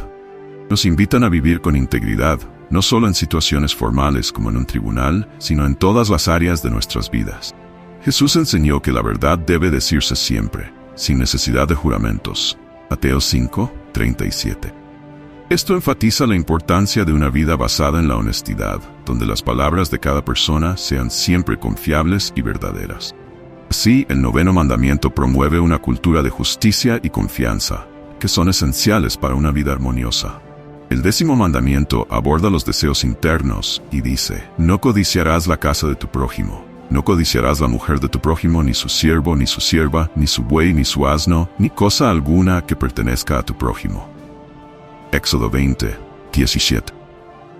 Nos invitan a vivir con integridad, no solo en situaciones formales como en un tribunal, sino en todas las áreas de nuestras vidas. Jesús enseñó que la verdad debe decirse siempre, sin necesidad de juramentos. Mateo 5:37. Esto enfatiza la importancia de una vida basada en la honestidad, donde las palabras de cada persona sean siempre confiables y verdaderas. Así, el 9º mandamiento promueve una cultura de justicia y confianza, que son esenciales para una vida armoniosa. El 10º mandamiento aborda los deseos internos y dice: no codiciarás la casa de tu prójimo. No codiciarás la mujer de tu prójimo, ni su siervo, ni su sierva, ni su buey, ni su asno, ni cosa alguna que pertenezca a tu prójimo. Éxodo 20:17.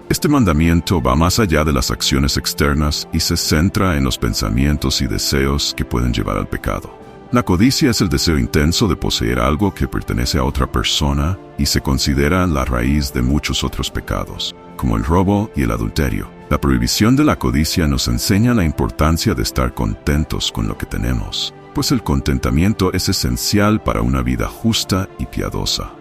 Este mandamiento va más allá de las acciones externas y se centra en los pensamientos y deseos que pueden llevar al pecado. La codicia es el deseo intenso de poseer algo que pertenece a otra persona y se considera la raíz de muchos otros pecados, como el robo y el adulterio. La prohibición de la codicia nos enseña la importancia de estar contentos con lo que tenemos, pues el contentamiento es esencial para una vida justa y piadosa.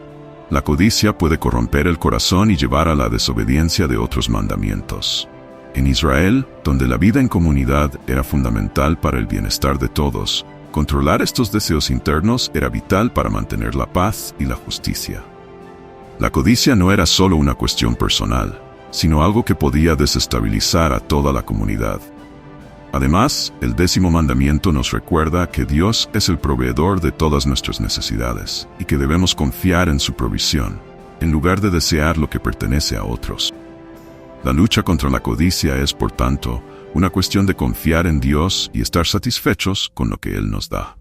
La codicia puede corromper el corazón y llevar a la desobediencia de otros mandamientos. En Israel, donde la vida en comunidad era fundamental para el bienestar de todos, controlar estos deseos internos era vital para mantener la paz y la justicia. La codicia no era solo una cuestión personal, sino algo que podía desestabilizar a toda la comunidad. Además, el 10º mandamiento nos recuerda que Dios es el proveedor de todas nuestras necesidades y que debemos confiar en su provisión, en lugar de desear lo que pertenece a otros. La lucha contra la codicia es, por tanto, una cuestión de confiar en Dios y estar satisfechos con lo que Él nos da.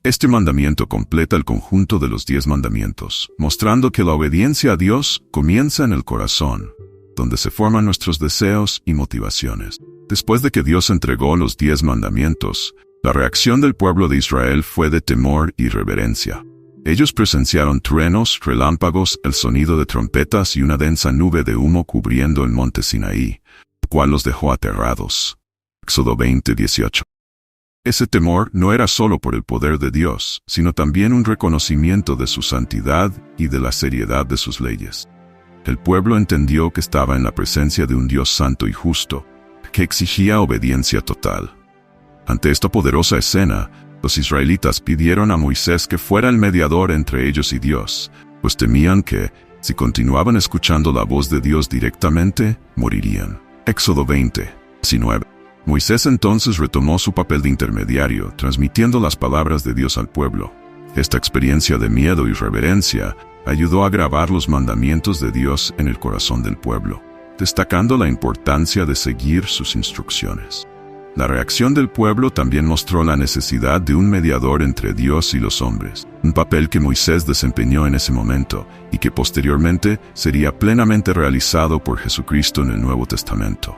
Este mandamiento completa el conjunto de los 10 mandamientos, mostrando que la obediencia a Dios comienza en el corazón, donde se forman nuestros deseos y motivaciones. Después de que Dios entregó los 10 mandamientos, la reacción del pueblo de Israel fue de temor y reverencia. Ellos presenciaron truenos, relámpagos, el sonido de trompetas y una densa nube de humo cubriendo el monte Sinaí, lo cual los dejó aterrados. Éxodo 20:18. Ese temor no era solo por el poder de Dios, sino también un reconocimiento de su santidad y de la seriedad de sus leyes. El pueblo entendió que estaba en la presencia de un Dios santo y justo, que exigía obediencia total. Ante esta poderosa escena, los israelitas pidieron a Moisés que fuera el mediador entre ellos y Dios, pues temían que, si continuaban escuchando la voz de Dios directamente, morirían. Éxodo 20:19. Moisés entonces retomó su papel de intermediario, transmitiendo las palabras de Dios al pueblo. Esta experiencia de miedo y reverencia ayudó a grabar los mandamientos de Dios en el corazón del pueblo, destacando la importancia de seguir sus instrucciones. La reacción del pueblo también mostró la necesidad de un mediador entre Dios y los hombres, un papel que Moisés desempeñó en ese momento y que posteriormente sería plenamente realizado por Jesucristo en el Nuevo Testamento.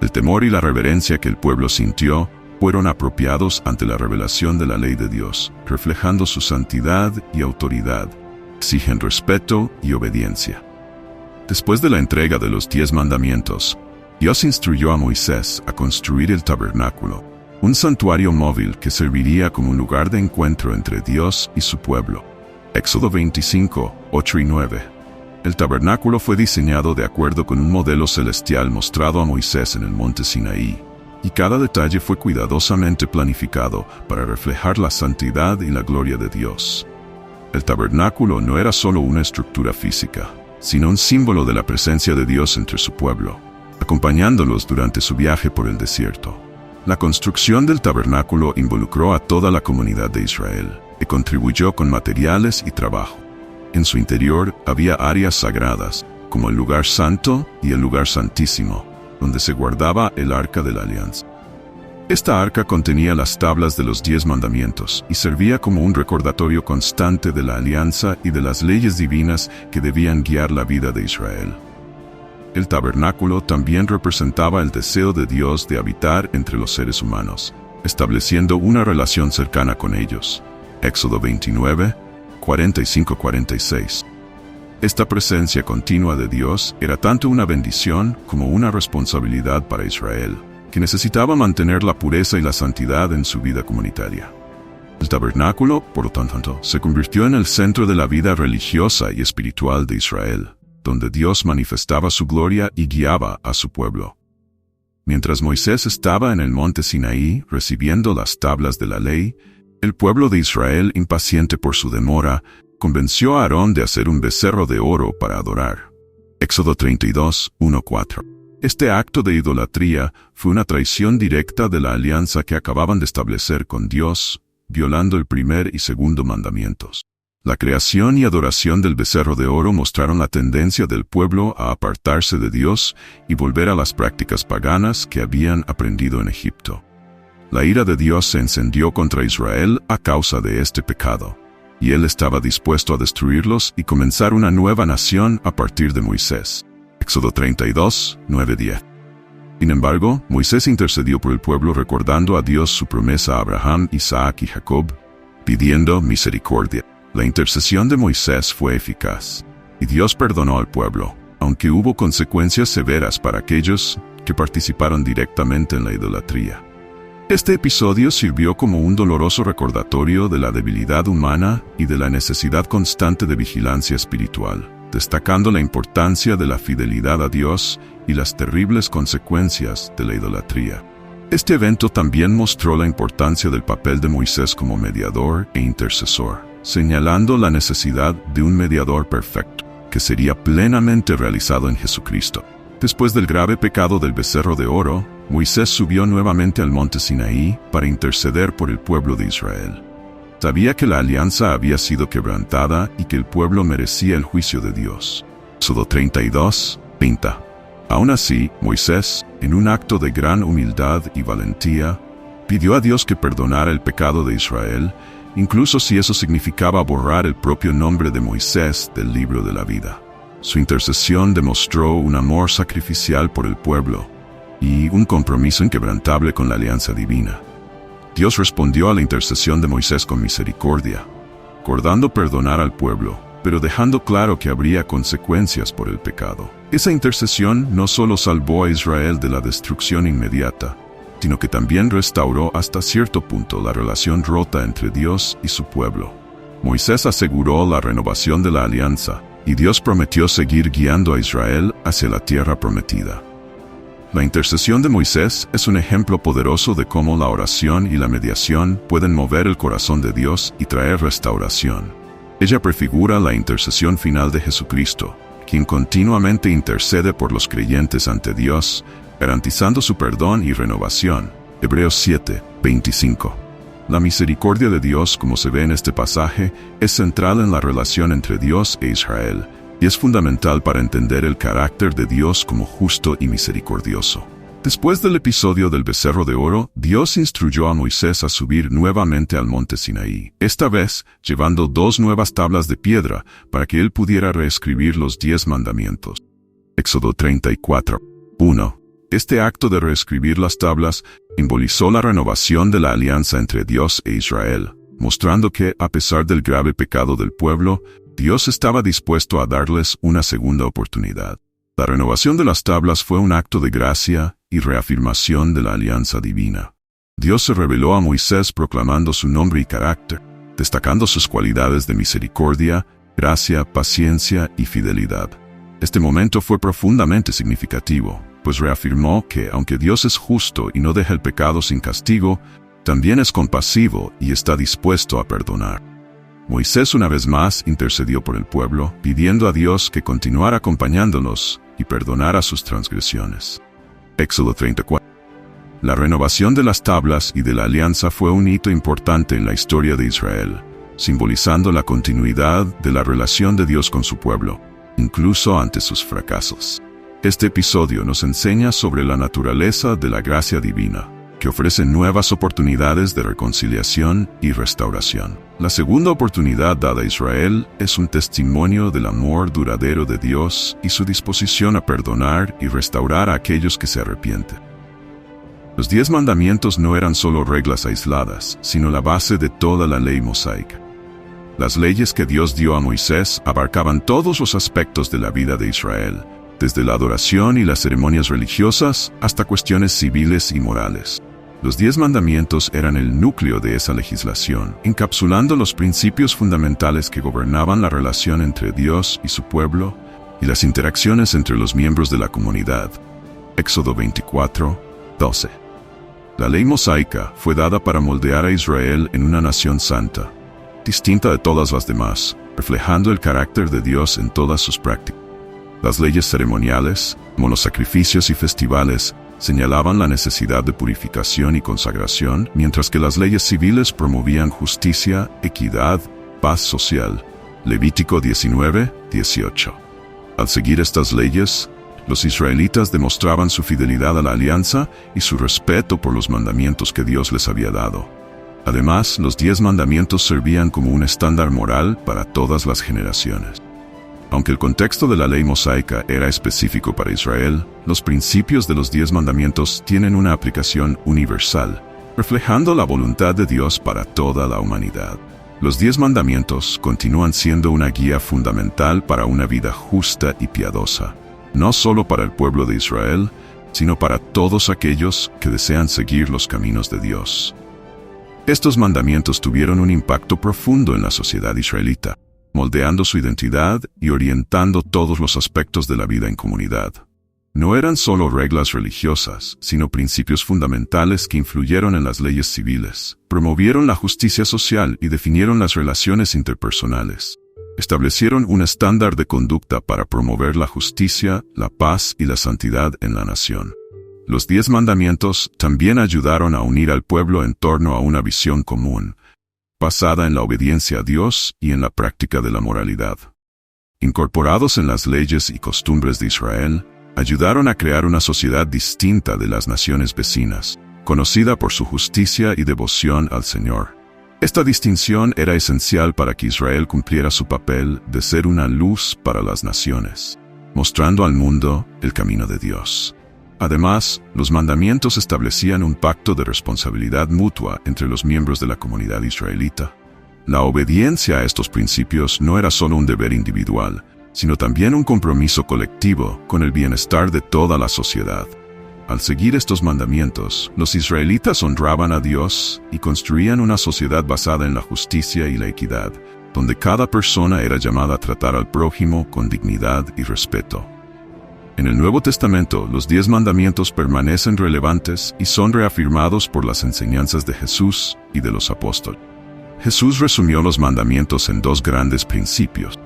El temor y la reverencia que el pueblo sintió fueron apropiados ante la revelación de la ley de Dios, reflejando su santidad y autoridad, exigen respeto y obediencia. Después de la entrega de los 10 mandamientos, Dios instruyó a Moisés a construir el tabernáculo, un santuario móvil que serviría como un lugar de encuentro entre Dios y su pueblo. Éxodo 25:8 y 9. El tabernáculo fue diseñado de acuerdo con un modelo celestial mostrado a Moisés en el monte Sinaí, y cada detalle fue cuidadosamente planificado para reflejar la santidad y la gloria de Dios. El tabernáculo no era solo una estructura física, sino un símbolo de la presencia de Dios entre su pueblo, acompañándolos durante su viaje por el desierto. La construcción del tabernáculo involucró a toda la comunidad de Israel, y contribuyó con materiales y trabajo. En su interior había áreas sagradas, como el lugar santo y el lugar santísimo, donde se guardaba el arca de la alianza. Esta arca contenía las tablas de los 10 mandamientos y servía como un recordatorio constante de la alianza y de las leyes divinas que debían guiar la vida de Israel. El tabernáculo también representaba el deseo de Dios de habitar entre los seres humanos, estableciendo una relación cercana con ellos. Éxodo 29:45-46. Esta presencia continua de Dios era tanto una bendición como una responsabilidad para Israel, que necesitaba mantener la pureza y la santidad en su vida comunitaria. El tabernáculo, por lo tanto, se convirtió en el centro de la vida religiosa y espiritual de Israel, donde Dios manifestaba su gloria y guiaba a su pueblo. Mientras Moisés estaba en el monte Sinaí recibiendo las tablas de la ley, el pueblo de Israel, impaciente por su demora, convenció a Aarón de hacer un becerro de oro para adorar. Éxodo 32:1-4. Este acto de idolatría fue una traición directa de la alianza que acababan de establecer con Dios, violando el primer y segundo mandamientos. La creación y adoración del becerro de oro mostraron la tendencia del pueblo a apartarse de Dios y volver a las prácticas paganas que habían aprendido en Egipto. La ira de Dios se encendió contra Israel a causa de este pecado, y Él estaba dispuesto a destruirlos y comenzar una nueva nación a partir de Moisés. Éxodo 32:9-10. Sin embargo, Moisés intercedió por el pueblo recordando a Dios su promesa a Abraham, Isaac y Jacob, pidiendo misericordia. La intercesión de Moisés fue eficaz, y Dios perdonó al pueblo, aunque hubo consecuencias severas para aquellos que participaron directamente en la idolatría. Este episodio sirvió como un doloroso recordatorio de la debilidad humana y de la necesidad constante de vigilancia espiritual, destacando la importancia de la fidelidad a Dios y las terribles consecuencias de la idolatría. Este evento también mostró la importancia del papel de Moisés como mediador e intercesor, señalando la necesidad de un mediador perfecto, que sería plenamente realizado en Jesucristo. Después del grave pecado del becerro de oro, Moisés subió nuevamente al monte Sinaí para interceder por el pueblo de Israel. Sabía que la alianza había sido quebrantada y que el pueblo merecía el juicio de Dios. Éxodo 32:20. Aún así, Moisés, en un acto de gran humildad y valentía, pidió a Dios que perdonara el pecado de Israel, incluso si eso significaba borrar el propio nombre de Moisés del libro de la vida. Su intercesión demostró un amor sacrificial por el pueblo y un compromiso inquebrantable con la alianza divina. Dios respondió a la intercesión de Moisés con misericordia, acordando perdonar al pueblo, pero dejando claro que habría consecuencias por el pecado. Esa intercesión no solo salvó a Israel de la destrucción inmediata, sino que también restauró hasta cierto punto la relación rota entre Dios y su pueblo. Moisés aseguró la renovación de la alianza, y Dios prometió seguir guiando a Israel hacia la tierra prometida. La intercesión de Moisés es un ejemplo poderoso de cómo la oración y la mediación pueden mover el corazón de Dios y traer restauración. Ella prefigura la intercesión final de Jesucristo, quien continuamente intercede por los creyentes ante Dios, garantizando su perdón y renovación. Hebreos 7:25. La misericordia de Dios, como se ve en este pasaje, es central en la relación entre Dios e Israel, y es fundamental para entender el carácter de Dios como justo y misericordioso. Después del episodio del becerro de oro, Dios instruyó a Moisés a subir nuevamente al monte Sinaí, esta vez llevando 2 nuevas tablas de piedra para que él pudiera reescribir los 10 mandamientos. Éxodo 34:1. Este acto de reescribir las tablas simbolizó la renovación de la alianza entre Dios e Israel, mostrando que, a pesar del grave pecado del pueblo, Dios estaba dispuesto a darles una segunda oportunidad. La renovación de las tablas fue un acto de gracia y reafirmación de la alianza divina. Dios se reveló a Moisés proclamando su nombre y carácter, destacando sus cualidades de misericordia, gracia, paciencia y fidelidad. Este momento fue profundamente significativo, pues reafirmó que, aunque Dios es justo y no deja el pecado sin castigo, también es compasivo y está dispuesto a perdonar. Moisés una vez más intercedió por el pueblo, pidiendo a Dios que continuara acompañándolos y perdonara sus transgresiones. Éxodo 34. La renovación de las tablas y de la alianza fue un hito importante en la historia de Israel, simbolizando la continuidad de la relación de Dios con su pueblo, incluso ante sus fracasos. Este episodio nos enseña sobre la naturaleza de la gracia divina, que ofrece nuevas oportunidades de reconciliación y restauración. La segunda oportunidad dada a Israel es un testimonio del amor duradero de Dios y su disposición a perdonar y restaurar a aquellos que se arrepienten. Los 10 mandamientos no eran solo reglas aisladas, sino la base de toda la ley mosaica. Las leyes que Dios dio a Moisés abarcaban todos los aspectos de la vida de Israel, desde la adoración y las ceremonias religiosas hasta cuestiones civiles y morales. Los 10 mandamientos eran el núcleo de esa legislación, encapsulando los principios fundamentales que gobernaban la relación entre Dios y su pueblo y las interacciones entre los miembros de la comunidad. Éxodo 24:12. La ley mosaica fue dada para moldear a Israel en una nación santa, distinta de todas las demás, reflejando el carácter de Dios en todas sus prácticas. Las leyes ceremoniales, como los sacrificios y festivales, señalaban la necesidad de purificación y consagración, mientras que las leyes civiles promovían justicia, equidad, paz social. Levítico 19:18. Al seguir estas leyes, los israelitas demostraban su fidelidad a la alianza y su respeto por los mandamientos que Dios les había dado. Además, los 10 mandamientos servían como un estándar moral para todas las generaciones. Aunque el contexto de la ley mosaica era específico para Israel, los principios de los 10 mandamientos tienen una aplicación universal, reflejando la voluntad de Dios para toda la humanidad. Los 10 mandamientos continúan siendo una guía fundamental para una vida justa y piadosa, no solo para el pueblo de Israel, sino para todos aquellos que desean seguir los caminos de Dios. Estos mandamientos tuvieron un impacto profundo en la sociedad israelita, moldeando su identidad y orientando todos los aspectos de la vida en comunidad. No eran solo reglas religiosas, sino principios fundamentales que influyeron en las leyes civiles, promovieron la justicia social y definieron las relaciones interpersonales. Establecieron un estándar de conducta para promover la justicia, la paz y la santidad en la nación. Los 10 mandamientos también ayudaron a unir al pueblo en torno a una visión común, basada en la obediencia a Dios y en la práctica de la moralidad. Incorporados en las leyes y costumbres de Israel, Ayudaron a crear una sociedad distinta de las naciones vecinas, conocida por su justicia y devoción al Señor. Esta distinción era esencial para que Israel cumpliera su papel de ser una luz para las naciones, mostrando al mundo el camino de Dios. Además, los mandamientos establecían un pacto de responsabilidad mutua entre los miembros de la comunidad israelita. La obediencia a estos principios no era solo un deber individual, sino también un compromiso colectivo con el bienestar de toda la sociedad. Al seguir estos mandamientos, los israelitas honraban a Dios y construían una sociedad basada en la justicia y la equidad, donde cada persona era llamada a tratar al prójimo con dignidad y respeto. En el Nuevo Testamento, los 10 mandamientos permanecen relevantes y son reafirmados por las enseñanzas de Jesús y de los apóstoles. Jesús resumió los mandamientos en 2 grandes principios: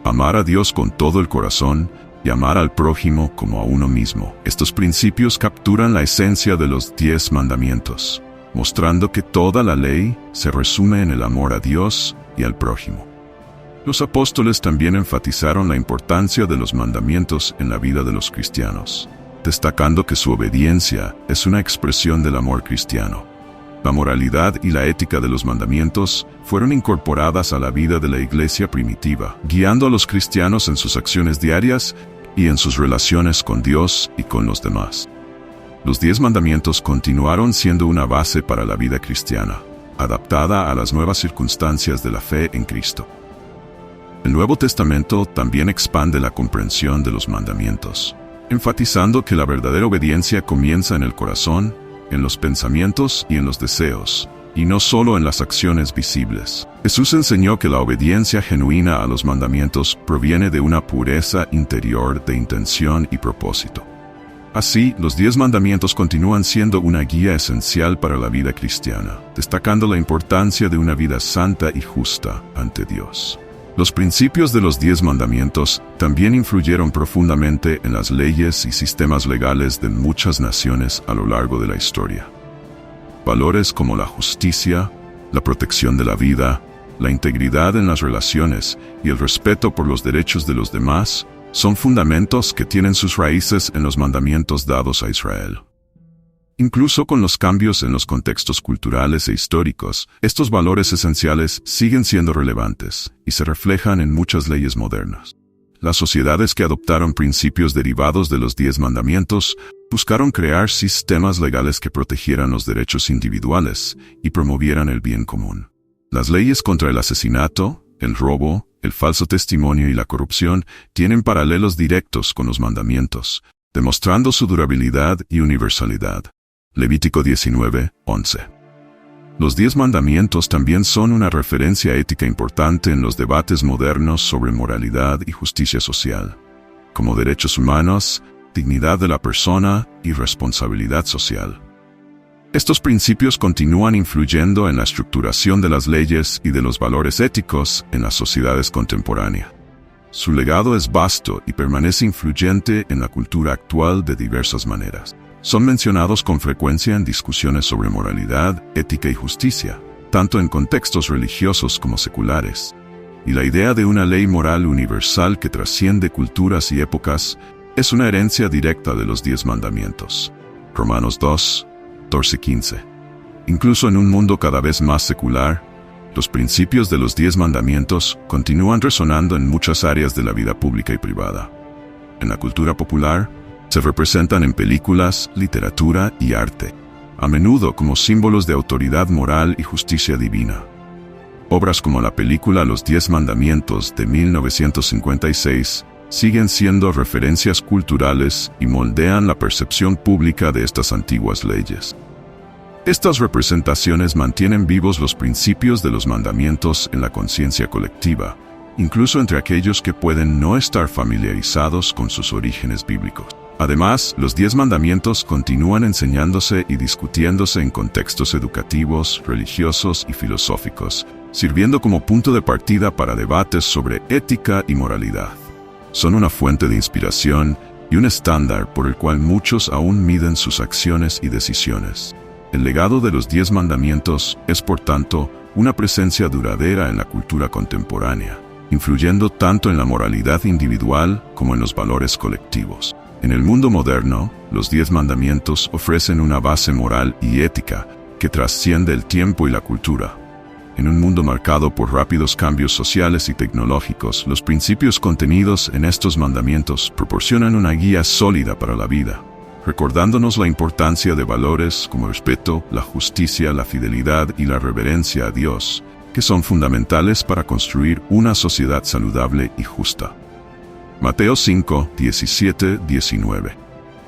amar a Dios con todo el corazón y amar al prójimo como a uno mismo. Estos principios capturan la esencia de los 10 mandamientos, mostrando que toda la ley se resume en el amor a Dios y al prójimo. Los apóstoles también enfatizaron la importancia de los mandamientos en la vida de los cristianos, destacando que su obediencia es una expresión del amor cristiano. La moralidad y la ética de los mandamientos fueron incorporadas a la vida de la iglesia primitiva, guiando a los cristianos en sus acciones diarias y en sus relaciones con Dios y con los demás. Los 10 mandamientos continuaron siendo una base para la vida cristiana, adaptada a las nuevas circunstancias de la fe en Cristo. El Nuevo Testamento también expande la comprensión de los mandamientos, enfatizando que la verdadera obediencia comienza en el corazón, en los pensamientos y en los deseos, y no solo en las acciones visibles. Jesús enseñó que la obediencia genuina a los mandamientos proviene de una pureza interior de intención y propósito. Así, los 10 mandamientos continúan siendo una guía esencial para la vida cristiana, destacando la importancia de una vida santa y justa ante Dios. Los principios de los 10 mandamientos también influyeron profundamente en las leyes y sistemas legales de muchas naciones a lo largo de la historia. Valores como la justicia, la protección de la vida, la integridad en las relaciones y el respeto por los derechos de los demás son fundamentos que tienen sus raíces en los mandamientos dados a Israel. Incluso con los cambios en los contextos culturales e históricos, estos valores esenciales siguen siendo relevantes y se reflejan en muchas leyes modernas. Las sociedades que adoptaron principios derivados de los 10 mandamientos buscaron crear sistemas legales que protegieran los derechos individuales y promovieran el bien común. Las leyes contra el asesinato, el robo, el falso testimonio y la corrupción tienen paralelos directos con los mandamientos, demostrando su durabilidad y universalidad. Levítico 19:11. Los 10 mandamientos también son una referencia ética importante en los debates modernos sobre moralidad y justicia social, como derechos humanos, dignidad de la persona y responsabilidad social. Estos principios continúan influyendo en la estructuración de las leyes y de los valores éticos en las sociedades contemporáneas. Su legado es vasto y permanece influyente en la cultura actual de diversas maneras. Son mencionados con frecuencia en discusiones sobre moralidad, ética y justicia, tanto en contextos religiosos como seculares. Y la idea de una ley moral universal que trasciende culturas y épocas es una herencia directa de los 10 mandamientos. Romanos 2, 14-15. Incluso en un mundo cada vez más secular, los principios de los 10 mandamientos continúan resonando en muchas áreas de la vida pública y privada. En la cultura popular, se representan en películas, literatura y arte, a menudo como símbolos de autoridad moral y justicia divina. Obras como la película Los 10 Mandamientos de 1956 siguen siendo referencias culturales y moldean la percepción pública de estas antiguas leyes. Estas representaciones mantienen vivos los principios de los mandamientos en la conciencia colectiva, incluso entre aquellos que pueden no estar familiarizados con sus orígenes bíblicos. Además, los 10 mandamientos continúan enseñándose y discutiéndose en contextos educativos, religiosos y filosóficos, sirviendo como punto de partida para debates sobre ética y moralidad. Son una fuente de inspiración y un estándar por el cual muchos aún miden sus acciones y decisiones. El legado de los 10 mandamientos es, por tanto, una presencia duradera en la cultura contemporánea, influyendo tanto en la moralidad individual como en los valores colectivos. En el mundo moderno, los 10 mandamientos ofrecen una base moral y ética que trasciende el tiempo y la cultura. En un mundo marcado por rápidos cambios sociales y tecnológicos, los principios contenidos en estos mandamientos proporcionan una guía sólida para la vida, recordándonos la importancia de valores como el respeto, la justicia, la fidelidad y la reverencia a Dios, que son fundamentales para construir una sociedad saludable y justa. Mateo 5, 17, 19.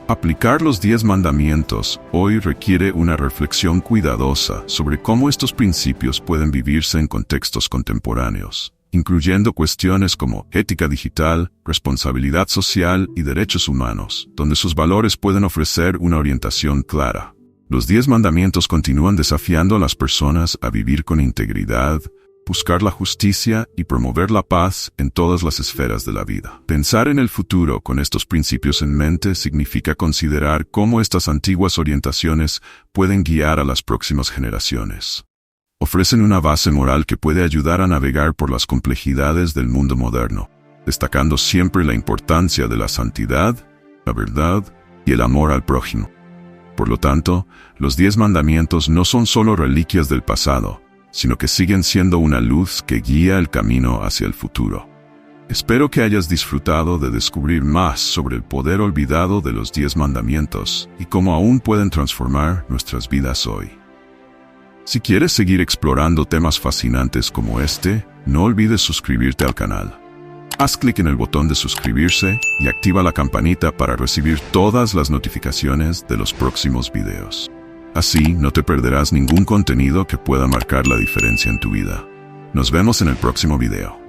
Aplicar los 10 mandamientos hoy requiere una reflexión cuidadosa sobre cómo estos principios pueden vivirse en contextos contemporáneos, incluyendo cuestiones como ética digital, responsabilidad social y derechos humanos, donde sus valores pueden ofrecer una orientación clara. Los 10 mandamientos continúan desafiando a las personas a vivir con integridad, buscar la justicia y promover la paz en todas las esferas de la vida. Pensar en el futuro con estos principios en mente significa considerar cómo estas antiguas orientaciones pueden guiar a las próximas generaciones. Ofrecen una base moral que puede ayudar a navegar por las complejidades del mundo moderno, destacando siempre la importancia de la santidad, la verdad y el amor al prójimo. Por lo tanto, los 10 mandamientos no son solo reliquias del pasado, sino que siguen siendo una luz que guía el camino hacia el futuro. Espero que hayas disfrutado de descubrir más sobre el poder olvidado de los 10 mandamientos y cómo aún pueden transformar nuestras vidas hoy. Si quieres seguir explorando temas fascinantes como este, no olvides suscribirte al canal. Haz clic en el botón de suscribirse y activa la campanita para recibir todas las notificaciones de los próximos videos. Así no te perderás ningún contenido que pueda marcar la diferencia en tu vida. Nos vemos en el próximo video.